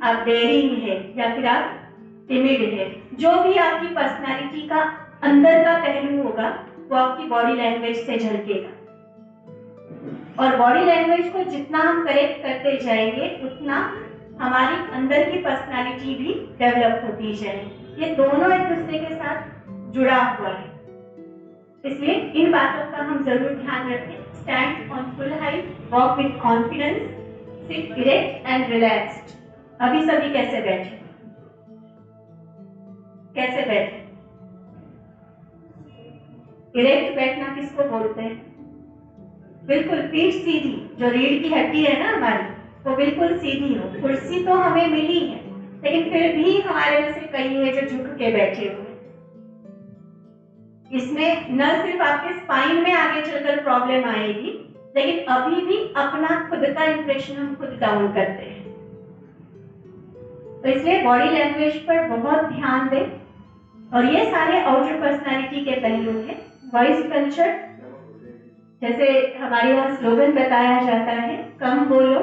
आप डेयरिंग है, या फिर आप टिमिड है। जो भी आपकी पर्सनालिटी का अंदर का पहलू होगा वो आपकी बॉडी लैंग्वेज से झलकेगा। और बॉडी लैंग्वेज को जितना हम करेक्ट करते जाएंगे, उतना हमारी अंदर की पर्सनालिटी भी डेवलप होती जाएगी। ये दोनों एक दूसरे के साथ जुड़ा हुआ है, इसलिए इन बातों का हम जरूर ध्यान रखें। Stand on full height, walk with confidence, sit erect and relaxed. अभी सभी कैसे बैठे? कैसे बैठे? इरेक्ट बैठना किसको बोलते हैं? बिल्कुल पीठ सीधी, जो रीढ़ की हड्डी है ना हमारी, वो बिल्कुल सीधी हो। कुर्सी तो हमें मिली है, लेकिन फिर भी हमारे में से कई है जो झुक के बैठे हुए। इसमें न सिर्फ आपके स्पाइन में आगे चलकर प्रॉब्लम आएगी, लेकिन अभी भी अपना खुद का इंप्रेशन हम खुद डाउन करते हैं। तो इसलिए बॉडी लैंग्वेज पर बहुत ध्यान दें। और ये सारे आउटर पर्सनालिटी के पहलू हैं। वॉइस कल्चर, जैसे हमारे यहाँ स्लोगन बताया जाता है, कम बोलो,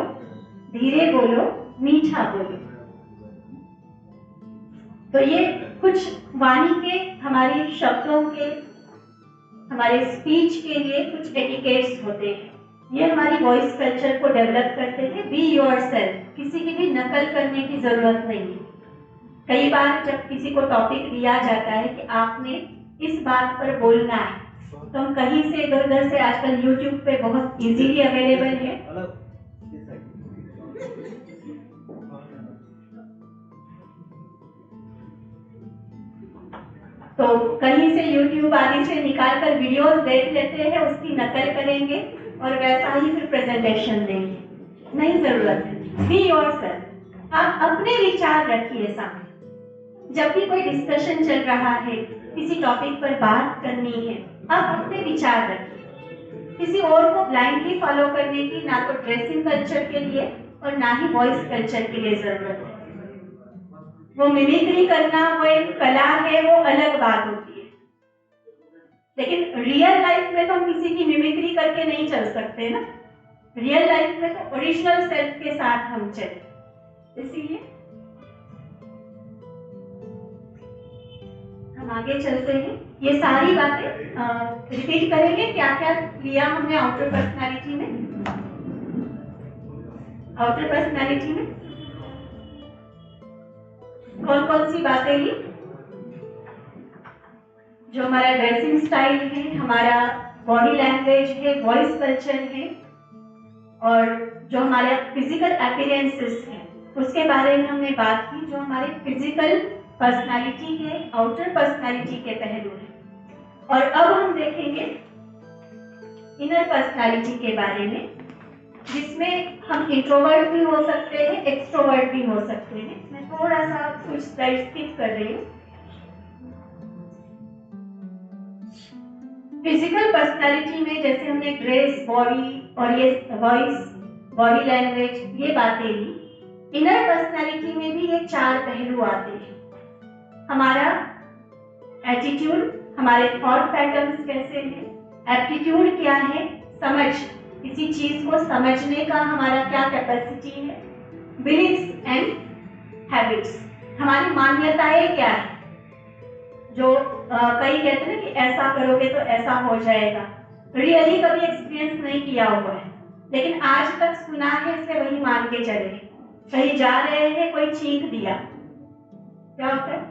धीरे बोलो, मीठा बोलो। तो ये कुछ वाणी के, हमारे शब्दों के, हमारे स्पीच के लिए कुछ एटिकेट्स होते हैं। ये हमारी वॉइस कल्चर को डेवलप करते हैं। बी योरसेल्फ, किसी की भी नकल करने की जरूरत नहीं है। कई बार जब किसी को टॉपिक दिया जाता है कि आपने इस बात पर बोलना है, तो हम कहीं से इधर उधर से, आजकल यूट्यूब पे बहुत इजीली अवेलेबल है, तो कहीं से YouTube आदि से निकाल कर वीडियोस देख लेते हैं, उसकी नकल करेंगे और वैसा ही फिर प्रेजेंटेशन देंगे, नहीं जरूरत है। बी योरसेल्फ, आप अपने विचार रखिए सामने। जब भी कोई डिस्कशन चल रहा है, किसी टॉपिक पर बात करनी है, आप अपने विचार रखिए। किसी और को ब्लाइंडली फॉलो करने की ना तो ड्रेसिंग कल्चर के लिए और ना ही वॉइस कल्चर के लिए जरूरत है। वो मिमिक्री करना वो एक कला है, वो अलग बात होती है, लेकिन रियल लाइफ में तो हम किसी की मिमिक्री करके नहीं चल सकते ना। रियल लाइफ में तो ओरिजिनल सेल्फ के साथ हम चले। इसीलिए हम आगे चलते हैं। ये सारी बातें रिपीट करेंगे, क्या क्या लिया हमने आउटर पर्सनालिटी में। आउटर पर्सनालिटी में कौन कौन सी बातें ली? जो हमारा ड्रेसिंग स्टाइल है, हमारा बॉडी लैंग्वेज है, वॉइस कल्चर है, और जो हमारे फिजिकल अपीयरेंसेस है, उसके बारे में हमने बात की। जो हमारे फिजिकल पर्सनालिटी के, आउटर पर्सनालिटी के पहलू हैं। और अब हम देखेंगे इनर पर्सनालिटी के बारे में, जिसमें हम इंट्रोवर्ट भी हो सकते हैं, एक्सट्रोवर्ट भी हो सकते हैं। मैं थोड़ा सा कुछ स्लाइड स्किप कर रही हूँ। फिजिकल पर्सनालिटी में जैसे हमने ड्रेस, बॉडी और ये वॉइस, बॉडी लैंग्वेज, ये बातें ली। इनर पर्सनालिटी में भी ये 4 पहलू आते हैं। हमारा एटीट्यूड, हमारे थॉट पैटर्न्स कैसे हैं, एप्टीट्यूड क्या है, समझ, किसी चीज को समझने का हमारा क्या कैपेसिटी है, बिलीफ्स एंड हैबिट्स, हमारी मान्यताएं क्या है। जो कई कहते हैं कि ऐसा करोगे तो ऐसा हो जाएगा, रियली कभी एक्सपीरियंस नहीं किया हुआ है, लेकिन आज तक सुना है, इसलिए वही मान के चले। कहीं जा रहे हैं, कोई चीख दिया, क्या होता है?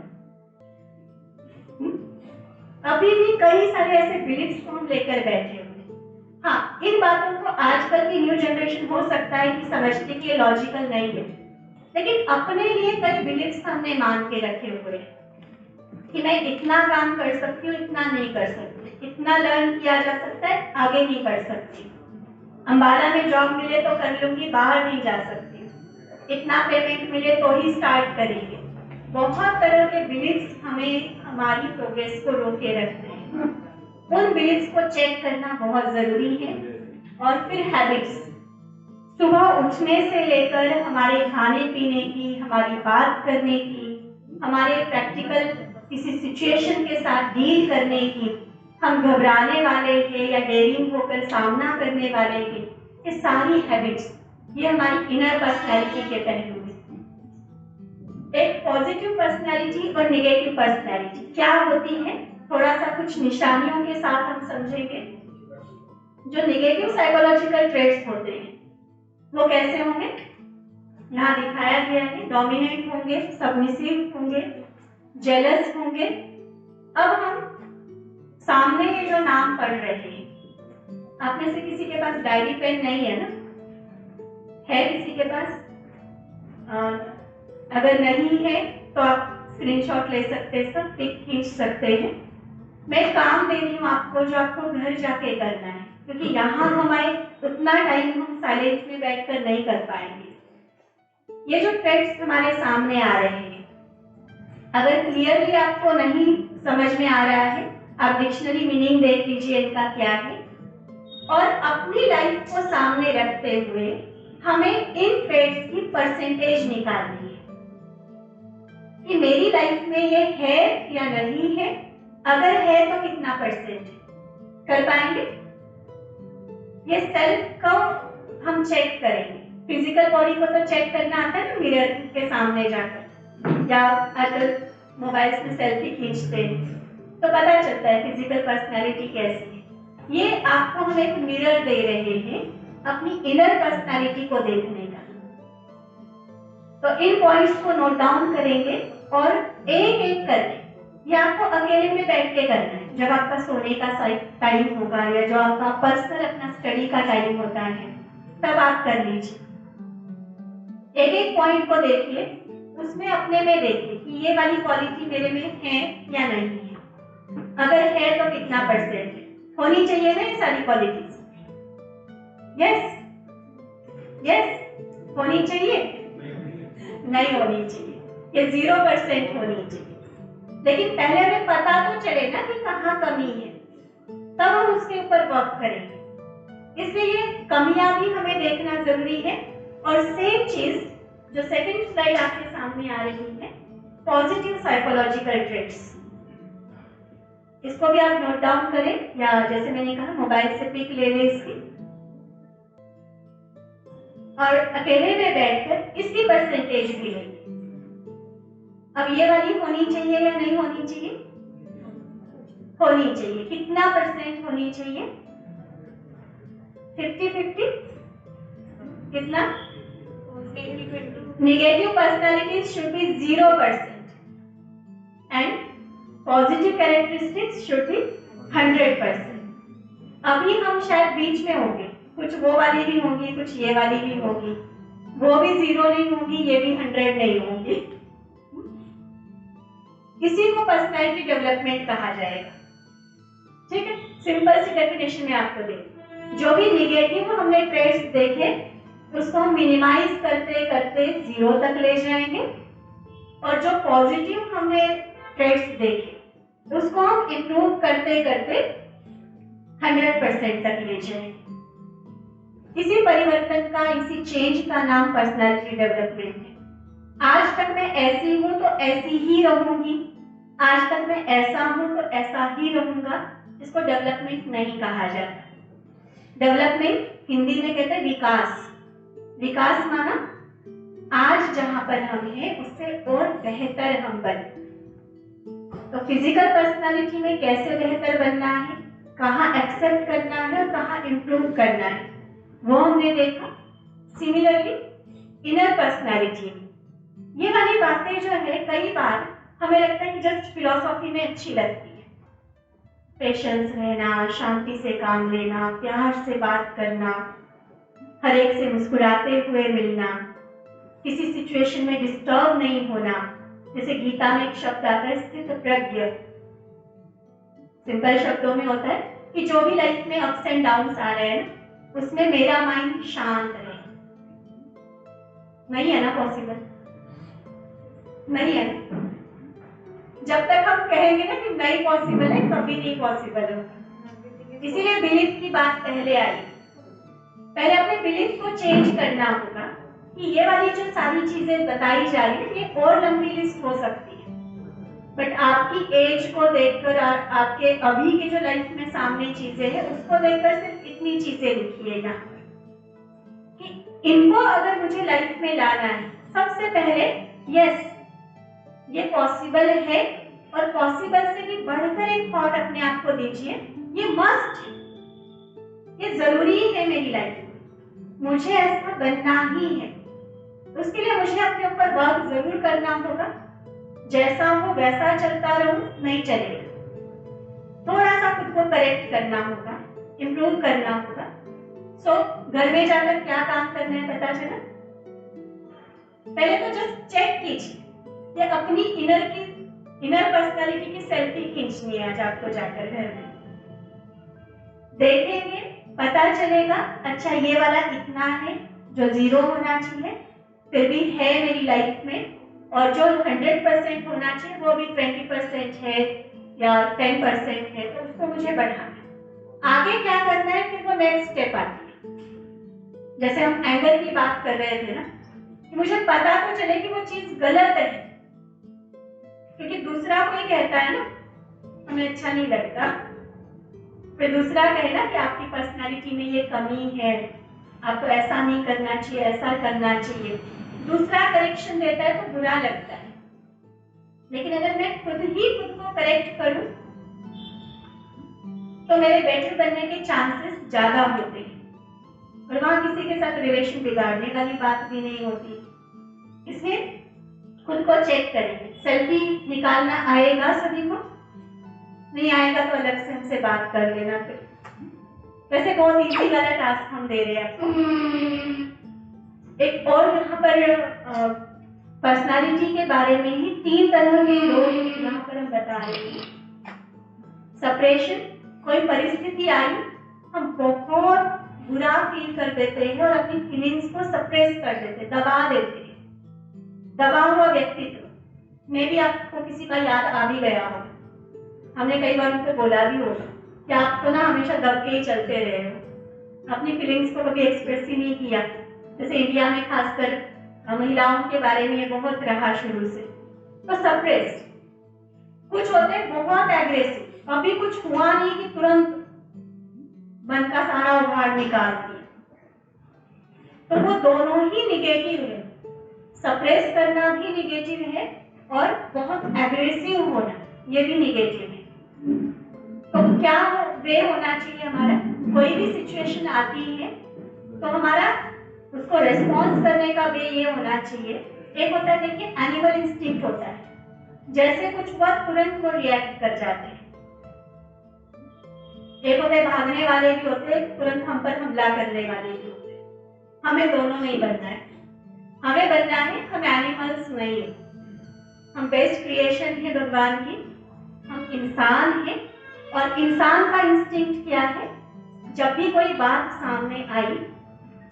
अभी भी कई सारे ऐसे बिलीफ्स को हम लेकर बैठे हुए। हाँ, इन बातों को आजकल की न्यू जनरेशन हो सकता है कि समझने के लिए लॉजिकल नहीं है, लेकिन अपने लिए कई बिलीफ्स हमने मान के रखे हुए हैं कि मैं इतना काम कर सकती हूँ, इतना नहीं कर सकती, इतना लर्न किया जा सकता है, आगे नहीं कर सकती, अंबाला में जॉब मिले तो कर लूंगी, बाहर नहीं जा सकती, इतना पेमेंट मिले तो ही स्टार्ट करेंगे। बहुत तरह के बिलीफ्स हमें हमारी प्रोग्रेस को रोके रखते हैं। उन बिलीफ्स को चेक करना बहुत जरूरी है। और फिर हैबिट्स, सुबह उठने से लेकर हमारे खाने पीने की, हमारी बात करने की, हमारे प्रैक्टिकल किसी सिचुएशन के साथ डील करने की, हम घबराने वाले हैं या डेयरिंग होकर सामना करने वाले हैं, ये सारी हैबिट्स, ये हमारी इनर पर्सनैलिटी के पहलू हैं। एक पॉजिटिव पर्सनैलिटी और नेगेटिव पर्सनैलिटी क्या होती है, थोड़ा सा कुछ निशानियों के साथ हम समझेंगे। जो नेगेटिव साइकोलॉजिकल ट्रेट्स होते हैं वो कैसे होंगे, यहाँ दिखाया गया है। डोमिनेंट होंगे, सबमिसिव होंगे, जेलस होंगे। अब हम सामने ये जो नाम पढ़ रहे हैं, आप में से किसी के पास डायरी पेन नहीं है ना? है किसी के पास? अगर नहीं है तो आप स्क्रीनशॉट ले सकते हैं, सब पिक खींच सकते हैं। मैं काम दे रही हूँ आपको, जो आपको घर जाके करना है, क्योंकि यहाँ हमारे उतना टाइम हम साइलेंस में बैठकर नहीं कर पाएंगे। ये जो ट्रेड्स हमारे सामने आ रहे हैं, अगर क्लियरली आपको नहीं समझ में आ रहा है, आप डिक्शनरी मीनिंग देख लीजिए इनका क्या है, और अपनी लाइफ को सामने रखते हुए हमें इन ट्रेड्स की परसेंटेज निकालनी है कि मेरी लाइफ में ये है या नहीं है। अगर है तो कितना परसेंट कर पाएंगे। ये सेल्फ को हम चेक करेंगे। फिजिकल बॉडी को तो चेक करना आता है ना, मिरर के सामने जाकर, या आजकल मोबाइल में सेल्फी खींचते हैं तो पता चलता है फिजिकल पर्सनैलिटी कैसी है। ये आपको हम एक मिरर दे रहे हैं अपनी इनर पर्सनैलिटी को देखने का। तो इन पॉइंट्स को नोट डाउन करेंगे और एक एक करके, ये आपको अकेले में बैठ के करना है। जब आपका सोने का टाइम होगा या जो आपका पर्सनल अपना स्टडी का टाइम होता है, तब आप कर लीजिए। एक एक पॉइंट को देखिए, उसमें अपने में देखिए कि ये वाली क्वालिटी मेरे में है या नहीं है। अगर है तो कितना परसेंट है? होनी चाहिए ना ये सारी क्वालिटीज? यस यस, होनी चाहिए? नहीं होनी चाहिए, ये 0% होनी चाहिए। लेकिन पहले हमें पता तो चले ना कि कहाँ कमी है, तब हम उसके ऊपर वर्क करेंगे। इसलिए ये कमियां भी हमें देखना जरूरी है। और सेम चीज जो सेकंड स्लाइड आपके सामने आ रही है, पॉजिटिव साइकोलॉजिकल ट्रेट्स, इसको भी आप नोट डाउन करें, या जैसे मैंने कहा मोबाइल से पिक ले लें इसकी, और अकेले में बैठकर इसकी परसेंटेज भी लेंगे। अब ये वाली होनी चाहिए या नहीं होनी चाहिए? होनी चाहिए। कितना परसेंट होनी चाहिए? 50-50? कितना? Negative personalities should be 0% and positive characteristics should be 100%. अभी हम शायद बीच में होंगे, कुछ वो वाली भी होंगी, कुछ ये वाली भी होगी, वो भी 0 नहीं होगी, ये भी 100 नहीं होंगी। इसी को पर्सनैलिटी डेवलपमेंट कहा जाएगा। ठीक है, सिंपल सी डेफिनेशन में आपको दे, जो भी निगेटिव हमने ट्रेड्स देखे उसको हम मिनिमाइज करते करते 0 तक ले जाएंगे, और जो पॉजिटिव हमने ट्रेड्स देखे उसको हम इम्प्रूव करते करते 100% तक ले जाएंगे। इसी परिवर्तन का, इसी चेंज का नाम पर्सनैलिटी डेवलपमेंट है। आज तक मैं ऐसी हूं तो ऐसी ही रहूंगी, आज तक मैं ऐसा हूं तो ऐसा ही रहूंगा, इसको डेवलपमेंट नहीं कहा जाता। डेवलपमेंट हिंदी में कहते हैं विकास। विकास माना आज जहां पर हम हैं उससे और बेहतर हम बने। तो फिजिकल पर्सनालिटी में कैसे बेहतर बनना है, कहाँ एक्सेप्ट करना है और कहाँ इंप्रूव करना है, वो हमने देखा। सिमिलरली इनर पर्सनालिटी में ये वाली बातें जो है कई बार हमें लगता है कि जस्ट फिलॉसफी में अच्छी लगती है। पेशेंस रहना, शांति से काम लेना, प्यार से बात करना, हर एक से मुस्कुराते हुए मिलना, किसी सिचुएशन में डिस्टर्ब नहीं होना। जैसे गीता में एक शब्द आता है स्थित प्रज्ञ। सिंपल शब्दों में होता है कि जो भी लाइफ में अप्स एंड डाउन्स आ रहे हैं उसमें मेरा माइंड शांत रहे। नहीं है ना पॉसिबल? नहीं है ना? जब तक हम कहेंगे ना कि नहीं पॉसिबल है, कभी नहीं पॉसिबल होगा। इसीलिए बिलीफ की बात पहले आई। पहले अपने बिलीफ को चेंज करना होगा कि ये वाली जो सारी चीजें बताई जा रही है ये और लंबी लिस्ट हो सकती है, बट आपकी एज को देखकर और आपके अभी के जो लाइफ में सामने चीजें हैं उसको देखकर सिर्फ इतनी चीजें लिखिएगा कि इनको अगर मुझे लाइफ में लाना है, सबसे पहले यस ये पॉसिबल है, और पॉसिबल से भी बढ़कर एक थॉट अपने आप को दीजिए, ये मस्ट है, ये जरूरी है मेरी लाइफ में, मुझे ऐसा बनना ही है। उसके लिए मुझे अपने ऊपर वर्क जरूर करना होगा। जैसा हो वैसा चलता रहूं नहीं चलेगा, थोड़ा सा खुद को करेक्ट करना होगा, इम्प्रूव करना होगा। सो घर में जाकर क्या काम करना है पता चला? पहले तो जस्ट चेक कीजिए ये अपनी इनर पर्सनालिटी की सेल्फी खींचनी है। आज आपको जाकर घर में देखेंगे, पता चलेगा अच्छा ये वाला इतना है जो 0 होना चाहिए, फिर भी है मेरी लाइफ में, और जो 100% होना चाहिए वो भी 20% है या 10% है, तो उसको मुझे बढ़ाना है। आगे क्या करना है, फिर वो नेक्स्ट स्टेप आती है। जैसे हम एंगर की बात कर रहे थे ना, कि मुझे पता तो चले कि वो चीज गलत है, क्योंकि दूसरा कोई कहता है ना हमें अच्छा नहीं लगता, फिर दूसरा कहे ना कि आपकी पर्सनालिटी में ये कमी है, आपको ऐसा नहीं करना चाहिए, ऐसा करना चाहिए, दूसरा करेक्शन देता है तो बुरा लगता है। लेकिन अगर मैं खुद ही खुद को करेक्ट करूं तो मेरे बेटर बनने के चांसेस ज्यादा होते हैं, और वहां किसी के साथ रिलेशन बिगाड़ने वाली बात भी नहीं होती। इसलिए खुद को चेक करेंगे। सेल्फी निकालना आएगा सभी को? नहीं आएगा तो अलग से हमसे बात कर लेना। फिर वैसे बहुत इजी वाला टास्क हम दे रहे हैं आपको। एक और यहाँ पर पर्सनालिटी के बारे में ही 3 तरह के लोग यहाँ पर हम बता रहे हैं। सप्रेशन, कोई परिस्थिति आई, हम बहुत बुरा फील कर देते हैं और अपनी फीलिंग्स को सप्रेस कर देते हैं, दबा देते हैं। दबा हुआ व्यक्तित्व में भी आपको किसी का याद आ भी गया होगा, हमने कई बार उनको बोला भी होगा कि आप तो ना हमेशा दब के ही चलते रहे हो, अपनी फीलिंग्स को कभी एक्सप्रेस ही नहीं किया। जैसे इंडिया में खासकर महिलाओं के बारे में ये बहुत रहा शुरू से, तो सप्रेस्ड। कुछ होते हैं बहुत एग्रेसिव, कभी कुछ हुआ नहीं कि तुरंत मन का सारा उभार निकाल दिया, तो वो दोनों ही निगेटिव है। सप्रेस करना भी निगेटिव है और बहुत एग्रेसिव होना ये भी निगेटिव है। तो क्या वे होना चाहिए हमारा, कोई भी सिचुएशन आती है तो हमारा उसको रेस्पॉन्स करने का वे ये होना चाहिए। एक होता है, देखिए एनिमल इंस्टिंक्ट होता है, जैसे कुछ हुआ तुरंत वो रिएक्ट कर जाते हैं। एक होते भागने वाले भी होते हैं, तुरंत हम पर हमला करने वाले भी होते हैं। हमें दोनों नहीं बनना है, हमें बनना है हम एनिमल्स नहीं है, हम बेस्ट क्रिएशन है भगवान की, हम इंसान हैं। और इंसान का इंस्टिंक्ट क्या है, जब भी कोई बात सामने आई,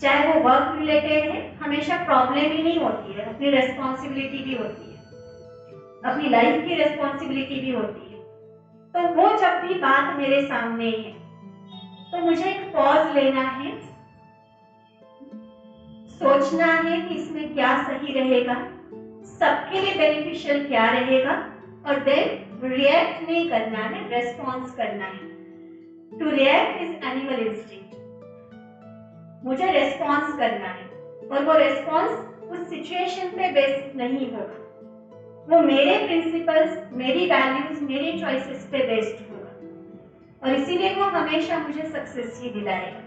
चाहे वो वर्क रिलेटेड है, हमेशा प्रॉब्लम ही नहीं होती है, अपनी रेस्पॉन्सिबिलिटी भी होती है, अपनी लाइफ की रेस्पॉन्सिबिलिटी भी होती है। तो वो जब भी बात मेरे सामने है तो मुझे एक पॉज लेना है, सोचना है कि इसमें क्या सही रहेगा, सबके लिए बेनिफिशियल क्या रहेगा, और देन रिएक्ट नहीं करना है, रेस्पॉन्स करना है। To react is animal instinct, मुझे रेस्पॉन्स करना है, और वो रेस्पॉन्स उस सिचुएशन पे बेस्ड नहीं होगा, वो मेरे प्रिंसिपल्स, मेरी वैल्यूज, मेरी चॉइसेस पे बेस्ड होगा, और इसीलिए वो हमेशा मुझे सक्सेस ही दिलाएगा।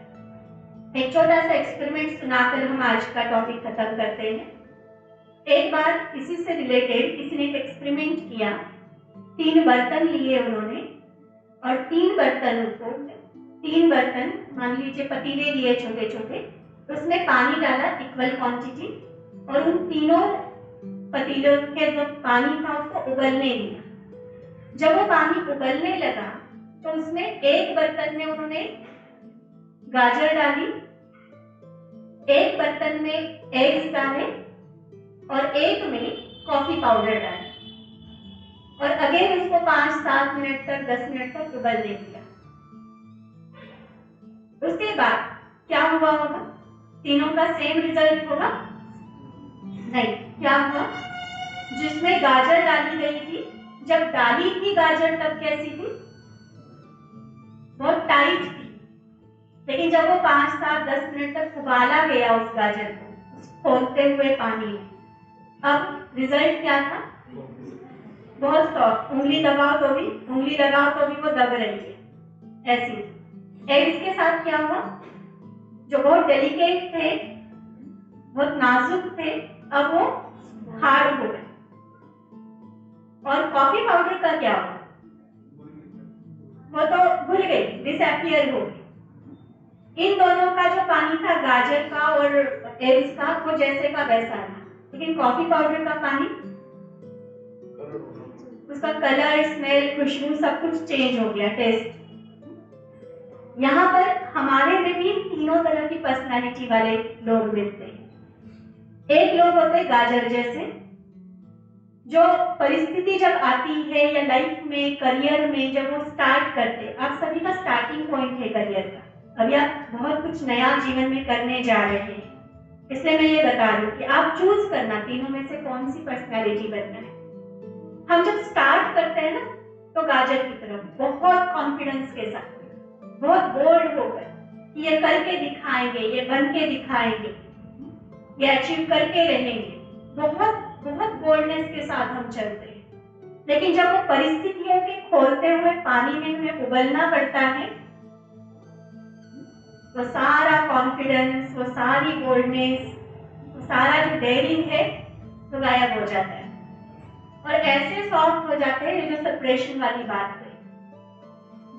एक छोटा सा एक्सपेरिमेंट सुनाकर हम आज का टॉपिक खत्म करते हैं। एक बार इसी से रिलेटेड किसी ने एक एक्सपेरिमेंट किया। 3 बर्तन लिए उन्होंने, और 3 बर्तन मान लीजिए पतीले लिए छोटे छोटे, उसमें पानी डाला इक्वल क्वांटिटी, और उन तीनों पतीलों के जो पानी था उसको उबलने दिया। जब वो पानी उबलने लगा तो उसमें एक बर्तन में उन्होंने गाजर डाली, एक बर्तन में एग्स डाले, और एक में कॉफी पाउडर डाली, और अगेन उसको 5-7 मिनट तक 10 मिनट तक उबलने दिया। उसके बाद क्या हुआ होगा, तीनों का सेम रिजल्ट होगा? नहीं। क्या हुआ, जिसमें गाजर डाली गई थी, जब डाली थी गाजर तब कैसी थी, बहुत टाइट थी, लेकिन जब वो 5-7-10 मिनट तक उबाला गया उस गाजर को उस खोलते हुए पानी में, अब रिजल्ट क्या था, बहुत सॉफ्ट, उंगली लगाओ तो भी वो दब रही है, ऐसी। एग्स के साथ क्या हुआ, जो बहुत डेलिकेट थे, बहुत नाजुक थे, अब वो हार्ड हो गए। और कॉफी पाउडर का क्या हुआ, वो तो भूल गई, डिसअपियर हो गई। इन दोनों का जो पानी था गाजर का और एग्स का, वो जैसे का वैसा था, लेकिन कॉफी पाउडर का पानी, उसका कलर, स्मेल, खुशबू सब कुछ चेंज हो गया, टेस्ट। यहाँ पर हमारे में भी तीनों तरह की पर्सनालिटी वाले लोग मिलते हैं। एक लोग होते हैं गाजर जैसे, जो परिस्थिति जब आती है या लाइफ में, करियर में जब वो स्टार्ट करते, आप सभी का स्टार्टिंग पॉइंट है करियर का, अभी आप बहुत कुछ नया जीवन में करने जा रहे हैं, इसलिए मैं ये बता रही हूँ कि आप चूज करना तीनों में से कौन सी पर्सनालिटी बनना है। हम जब स्टार्ट करते हैं ना, तो गाजर की तरफ बहुत कॉन्फिडेंस के साथ, बहुत बोल्ड होकर ये करके दिखाएंगे, ये बन के दिखाएंगे, ये अचीव करके रहेंगे, बहुत बहुत बोल्डनेस के साथ हम चलते हैं। लेकिन जब वो परिस्थितियों के खोलते हुए पानी में हमें उबलना पड़ता है, वो सारा कॉन्फिडेंस, वो सारी बोल्डनेस, वो सारा जो डेयरिंग है, वो गायब हो जाता है, और ऐसे सॉफ्ट हो जाते हैं, जो सेपरेशन वाली बात है,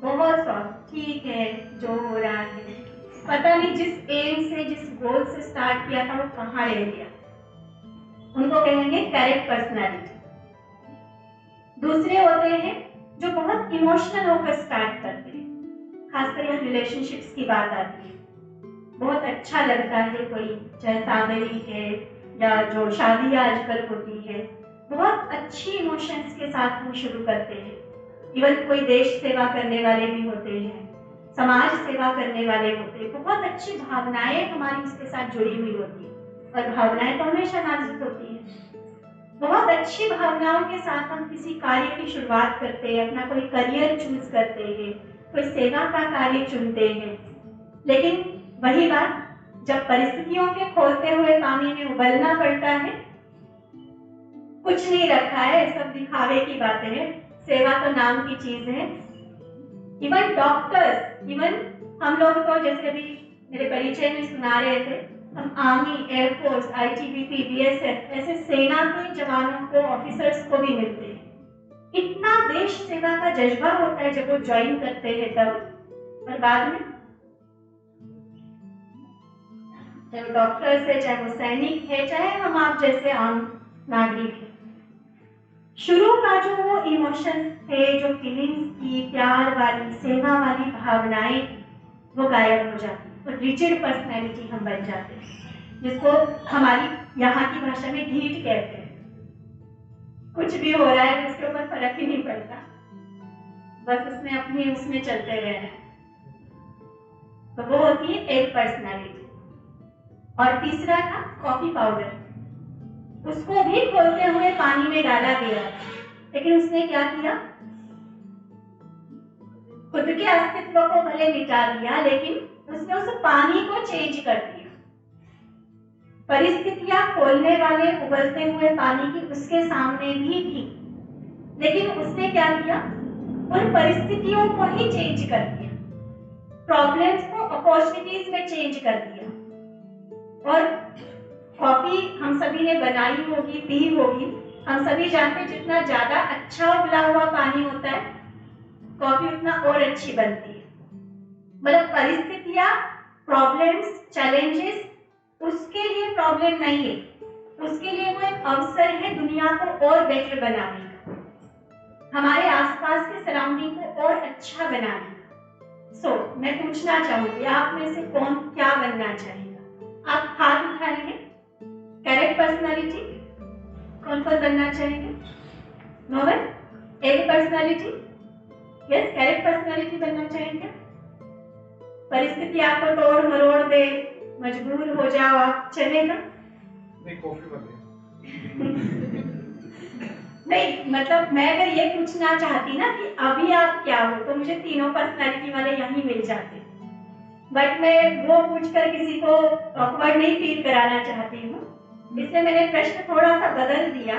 बहुत सॉफ्ट, ठीक है जो हो रहा है, पता नहीं जिस एम से, जिस गोल से स्टार्ट किया था वो कहाँ रह गया, उनको कहेंगे करेक्ट पर्सनालिटी। दूसरे होते हैं जो बहुत इमोशनल होकर स्टार्ट करते हैं, खासकर यहाँ रिलेशनशिप्स की बात आती है। बहुत अच्छा लगता है कोई, चाहे सादरी है या जो शादी आजकल होती है, बहुत अच्छी इमोशंस के साथ हम शुरू करते हैं। इवन कोई देश सेवा करने वाले भी होते हैं, समाज सेवा करने वाले होते हैं, बहुत अच्छी भावनाएं हमारी इसके साथ जुड़ी हुई होती है, और भावनाएं तो हमेशा नाजुक होती है। बहुत अच्छी भावनाओं के साथ हम किसी कार्य की शुरुआत करते हैं, अपना कोई करियर चूज करते हैं, कोई सेवा का कार्य चुनते हैं। लेकिन वही बात, जब परिस्थितियों के खोलते हुए पानी में उबलना पड़ता है, कुछ नहीं रखा है, सब दिखावे की बातें हैं, सेवा तो नाम की चीज है। इवन डॉक्टर्स, इवन हम लोग तो जैसे अभी मेरे परिचय में सुना रहे थे, हम आर्मी, एयरफोर्स, आईटीबीपी, बीएसएफ ऐसे सेना के जवानों को, ऑफिसर्स को भी मिलते हैं। इतना देश सेवा का जज्बा होता है जब वो ज्वाइन करते हैं तब, और बाद में चाहे वो डॉक्टर्स है, चाहे वो सैनिक है, चाहे हम आप जैसे आम नागरिक है, शुरू का जो वो इमोशंस थे, जो फीलिंग्स की, प्यार वाली, सेवा वाली भावनाएं, वो गायब हो जाती है और रिजिड पर्सनैलिटी हम बन जाते हैं, जिसको हमारी यहाँ की भाषा में ढीठ कहते हैं। कुछ भी हो रहा है उसके ऊपर फर्क ही नहीं पड़ता, बस उसमें चलते रहना है। तो वो होती है एक पर्सनैलिटी। और तीसरा था कॉफी पाउडर, उसको भी खोलते हुए पानी में डाला गया, लेकिन उसने क्या किया, खुद के अस्तित्व को भले मिटा दिया, लेकिन उसने उस पानी को चेंज कर दिया। परिस्थितियां खोलने वाले उबलते हुए पानी की उसके सामने भी थी, लेकिन उसने क्या किया, उन परिस्थितियों को ही चेंज कर दिया, प्रॉब्लम्स को अपॉर्चुनिटीज में चेंज कर दिया। और कॉफी हम सभी ने बनाई होगी, पी होगी, हम सभी जानते हैं जितना ज्यादा अच्छा उबला हुआ पानी होता है, कॉफी उतना और अच्छी बनती है। मतलब परिस्थितियां, प्रॉब्लम्स, चैलेंजेस उसके लिए प्रॉब्लम नहीं है, उसके लिए वो एक अवसर है दुनिया को और बेटर बनाने का, हमारे आसपास के सराउंडिंग को और अच्छा बनाने का। मैं पूछना चाहूंगी, आप में से कौन क्या बनना चाहेगा? आप हाथ उठाएंगे। करेक्ट पर्सनालिटी कौन कौन बनना चाहेंगे? नोबल, एक पर्सनालिटी, यस, करेक्ट पर्सनालिटी बनना चाहेंगे। परिस्थिति आपको तोड़ मरोड़ दे, मजबूर हो जाओ आप, चलेगा? नहीं, कॉफी बन गई। नहीं, मतलब मैं अगर ये पूछना चाहती ना कि अभी आप क्या हो, तो मुझे तीनों पर्सनालिटी वाले यहीं मिल जाते, बट मैं वो पूछकर किसी को ऑकवर्ड नहीं फील कराना चाहती हूँ, इसलिए मैंने प्रश्न थोड़ा सा बदल दिया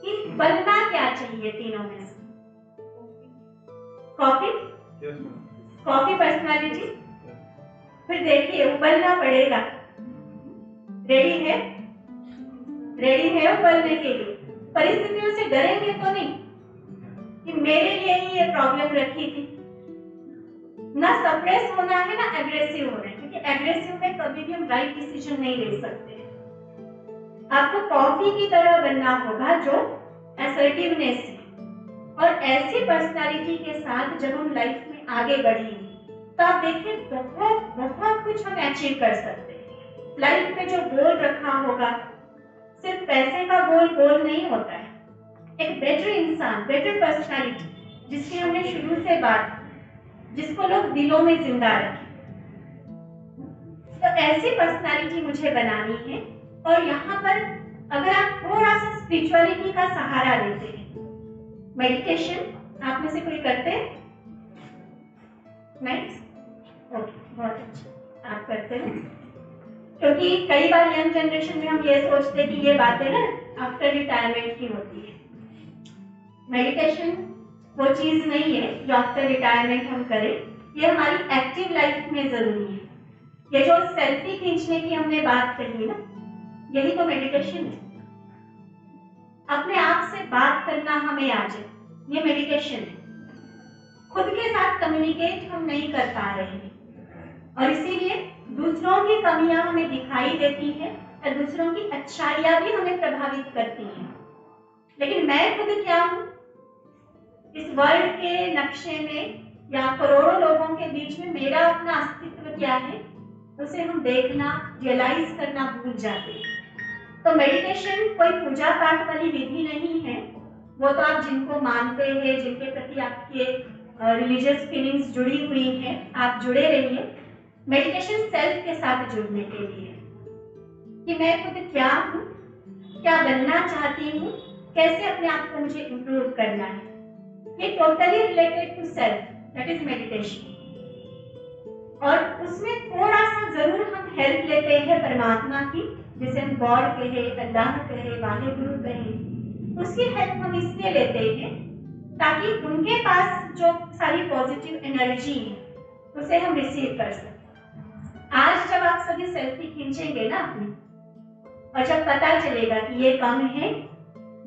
कि बनना क्या चाहिए तीनों में से। कॉफी, कॉफी पर्सनालिटी, फिर देखिए उबलना पड़ेगा। रेडी है? रेडी है उबलने के लिए? परिस्थितियों से डरेंगे तो नहीं कि मेरे लिए ही ये प्रॉब्लम रखी थी। ना सप्रेस होना है ना एग्रेसिव होना है, क्योंकि एग्रेसिव में कभी भी हम राइट डिसीजन नहीं ले सकते। आपको कॉफी की तरह बनना होगा जो असर्टिवनेस है, और ऐसी पर्सनालिटी के साथ जब हम लाइफ में आगे बढ़ेंगे तो आप देखिए बहुत बहुत कुछ हम अचीव कर सकते हैं। लाइफ में जो गोल रखा होगा, सिर्फ पैसे का गोल नहीं होता है। एक बेटर इंसान, बेटर पर्सनालिटी, जिसकी हमने शुरू से बात, जिसको लोग दिलों में जिंदा रखें, तो ऐसी पर्सनालिटी मुझे बनानी है। और यहाँ पर अगर आप थोड़ा सा स्पिरिचुअलिटी का सहारा लेते हैं, मेडिटेशन आप में से कोई करते हैं? नहीं? ओके, बहुत अच्छा, आप करते हैं। क्योंकि कई बार यंग जनरेशन में हम ये सोचते हैं कि ये बातें ना आफ्टर रिटायरमेंट की होती है। मेडिटेशन वो चीज नहीं है जो आफ्टर रिटायरमेंट हम करें, ये हमारी एक्टिव लाइफ में जरूरी है। ये जो सेल्फी खींचने की हमने बात कही ना, यही तो मेडिटेशन है। अपने आप से बात करना हमें आ जाए, ये मेडिटेशन है। खुद के साथ कम्युनिकेट हम नहीं कर पा रहे हैं, और इसीलिए दूसरों की कमियां हमें दिखाई देती है और दूसरों की अच्छाइयां भी हमें प्रभावित करती हैं। लेकिन मैं खुद क्या हूं? इस वर्ल्ड के नक्शे में या करोड़ों लोगों के बीच में मेरा अपना अस्तित्व क्या है, उसे हम देखना, रियलाइज करना भूल जाते हैं। तो मेडिटेशन कोई पूजा पाठ वाली विधि नहीं है, वो तो आप जिनको मानते हैं, जिनके प्रति आपके रिलीजियस फीलिंग्स जुड़ी हुई हैं, आप जुड़े रहिए। मेडिटेशन सेल्फ के साथ जुड़ने के लिए कि मैं खुद क्या हूँ, क्या बनना चाहती हूँ, कैसे अपने आप को मुझे इम्प्रूव करना है। ये totally related to self, that is meditation. और उसमें थोड़ा सा जरूर हम हेल्प लेते हैं परमात्मा की, जिसे हम गॉड कहे, अल्लाह कहे, वाहे गुरु कहे। उसकी हेल्प हम इसलिए लेते हैं ताकि उनके पास जो सारी पॉजिटिव एनर्जी है उसे हम रिसीव कर सकें। आज जब आप सभी सेल्फी खींचेंगे ना अपनी, और जब पता चलेगा कि ये कम है,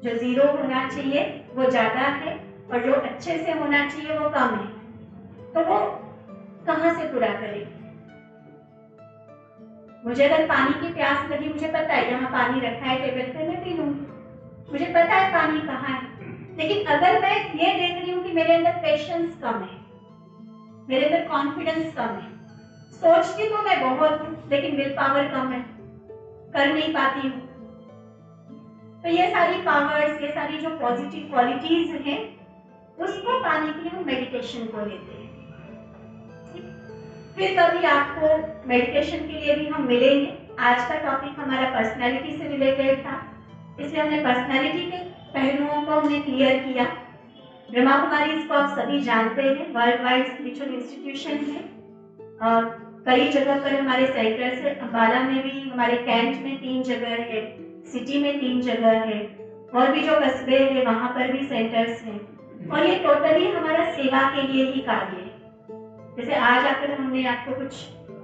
जो 0 होना चाहिए वो ज्यादा है, और जो अच्छे से होना चाहिए वो कम है, तो वो कहां से पूरा करेगी? मुझे अगर पानी की प्यास लगी, मुझे पता है यहाँ पानी रखा है टेबल पे, मैं पी लूंगी, मुझे पता है पानी कहाँ है। लेकिन अगर मैं ये देख रही हूँ कि मेरे अंदर पेशेंस कम है, मेरे अंदर कॉन्फिडेंस कम है, सोचती तो मैं बहुत हूँ लेकिन विल पावर कम है, कर नहीं पाती हूँ, तो ये सारी पावर्स, ये सारी जो पॉजिटिव क्वालिटीज हैं, उसको पाने के लिए हम मेडिटेशन को लेते हैं। फिर कभी आपको मेडिटेशन के लिए भी हम मिलेंगे। आज का टॉपिक हमारा पर्सनालिटी से रिलेटेड था, इसलिए हमने पर्सनालिटी के पहलुओं को हमने क्लियर किया। ब्रह्मा कुमारी इसको आप सभी जानते हैं, वर्ल्ड वाइड स्पिरिचुअल इंस्टीट्यूशन है। कई जगह पर हमारे सेंटर्स है, अम्बाला में भी, हमारे कैंट में 3 जगह है, सिटी में 3 जगह है, और भी जो कस्बे हैं वहां पर भी सेंटर्स हैं। और ये टोटली हमारा सेवा के लिए ही कार्य है। जैसे आज आकर हमने आपको कुछ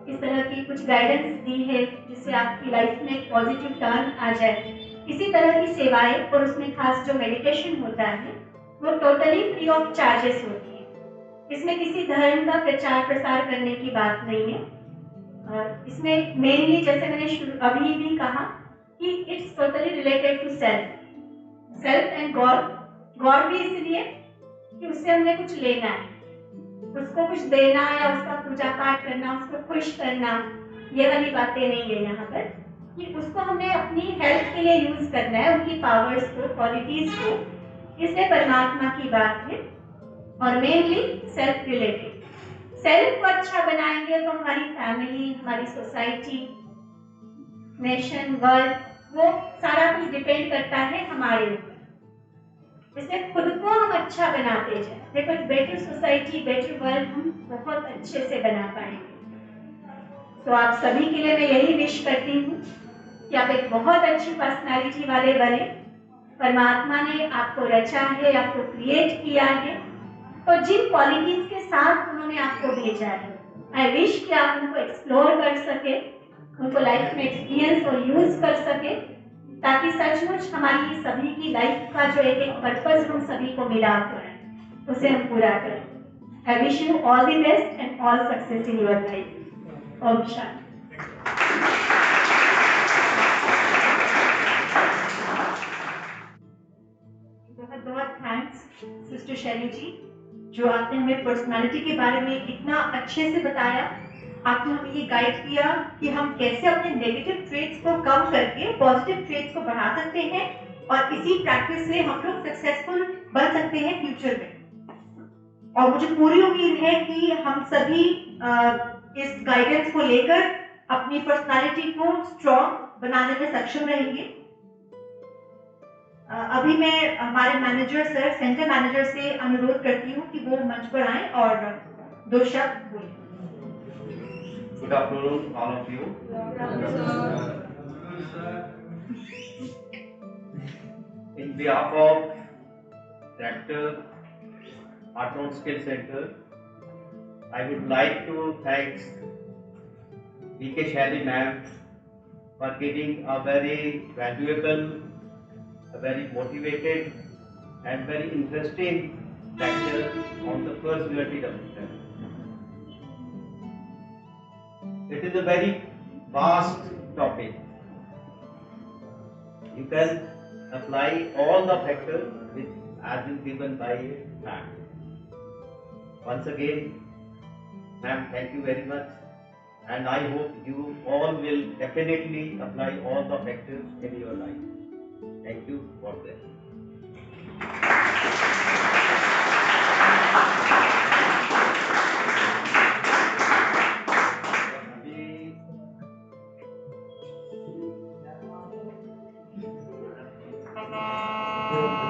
इस तरह की कुछ गाइडेंस दी है जिससे आपकी लाइफ में एक पॉजिटिव टर्न आ जाए, इसी तरह की सेवाएं, और उसमें खास जो मेडिटेशन होता है वो टोटली फ्री ऑफ चार्जेस होती है। इसमें किसी धर्म का प्रचार प्रसार करने की बात नहीं है। इसमें मेनली, जैसे मैंने अभी भी कहा, कि it's totally related to self, self and God. God भी इसलिए कि उससे हमने कुछ लेना है, उसको कुछ देना या उसका पूजा पाठ करना, उसको खुश करना, ये वाली बातें नहीं है यहाँ पर, कि उसको हमने अपनी हेल्प के लिए यूज करना है, उनकी पावर्स को, क्वालिटीज को। इसलिए परमात्मा की बात है, और मेनली सेल्फ रिलेटेड। सेल्फ को अच्छा बनाएंगे तो हमारी फैमिली, हमारी सोसाइटी, नेशन, वर्ल्ड, वो सारा कुछ डिपेंड करता है हमारे ऊपर। इसलिए खुद को हम अच्छा बनाते जाए, देखो बेटर सोसाइटी, बेटर वर्ल्ड हम बहुत अच्छे से बना पाएंगे। तो आप सभी के लिए मैं यही विश करती हूँ कि आप एक बहुत अच्छी पर्सनालिटी वाले बने। परमात्मा ने आपको रचा है, आपको क्रिएट किया है, तो जिन क्वालिटीज के साथ उन्होंने आपको भेजा है, आई विश कि आप उनको एक्सप्लोर कर सके, उनको लाइफ में एक्सपीरियंस और यूज कर सके, ताकि सचमुच हमारी सभी की लाइफ का जो एक पर्पस हम सभी को मिला हुआ है उसे हम पूरा करें। I wish you all the best and all success in your life. Om Shanti. बहुत बहुत थैंक्स सिस्टर शैली जी, जो आपने हमें पर्सनालिटी के बारे में इतना अच्छे से बताया। आपने हमें ये गाइड किया कि हम कैसे अपने नेगेटिव ट्रेट्स को कम करके पॉजिटिव ट्रेट्स को बढ़ा सकते हैं, और इसी प्रैक्टिस से हम लोग सक्सेसफुल बन सकते हैं फ्यूचर में। और मुझे पूरी उम्मीद है कि हम सभी इस गाइडेंस को लेकर अपनी पर्सनालिटी को स्ट्रॉन्ग बनाने में सक्षम रहेंगे। अभी मैं हमारे मैनेजर सर, सेंटर मैनेजर से अनुरोध करती हूँ कि वो मंच पर आए और 2 शब्द बोलें। Good afternoon, all of you. In behalf of Director, Artron Skill Center, I would like to thank V.K. Shaili ma'am for giving a very valuable, a very motivated and very interesting lecture on the personality development. It is a very vast topic. You can apply all the factors which has been given by fact. Once again, ma'am, thank you very much. And I hope you all will definitely apply all the factors in your life. Thank you. God bless. अभी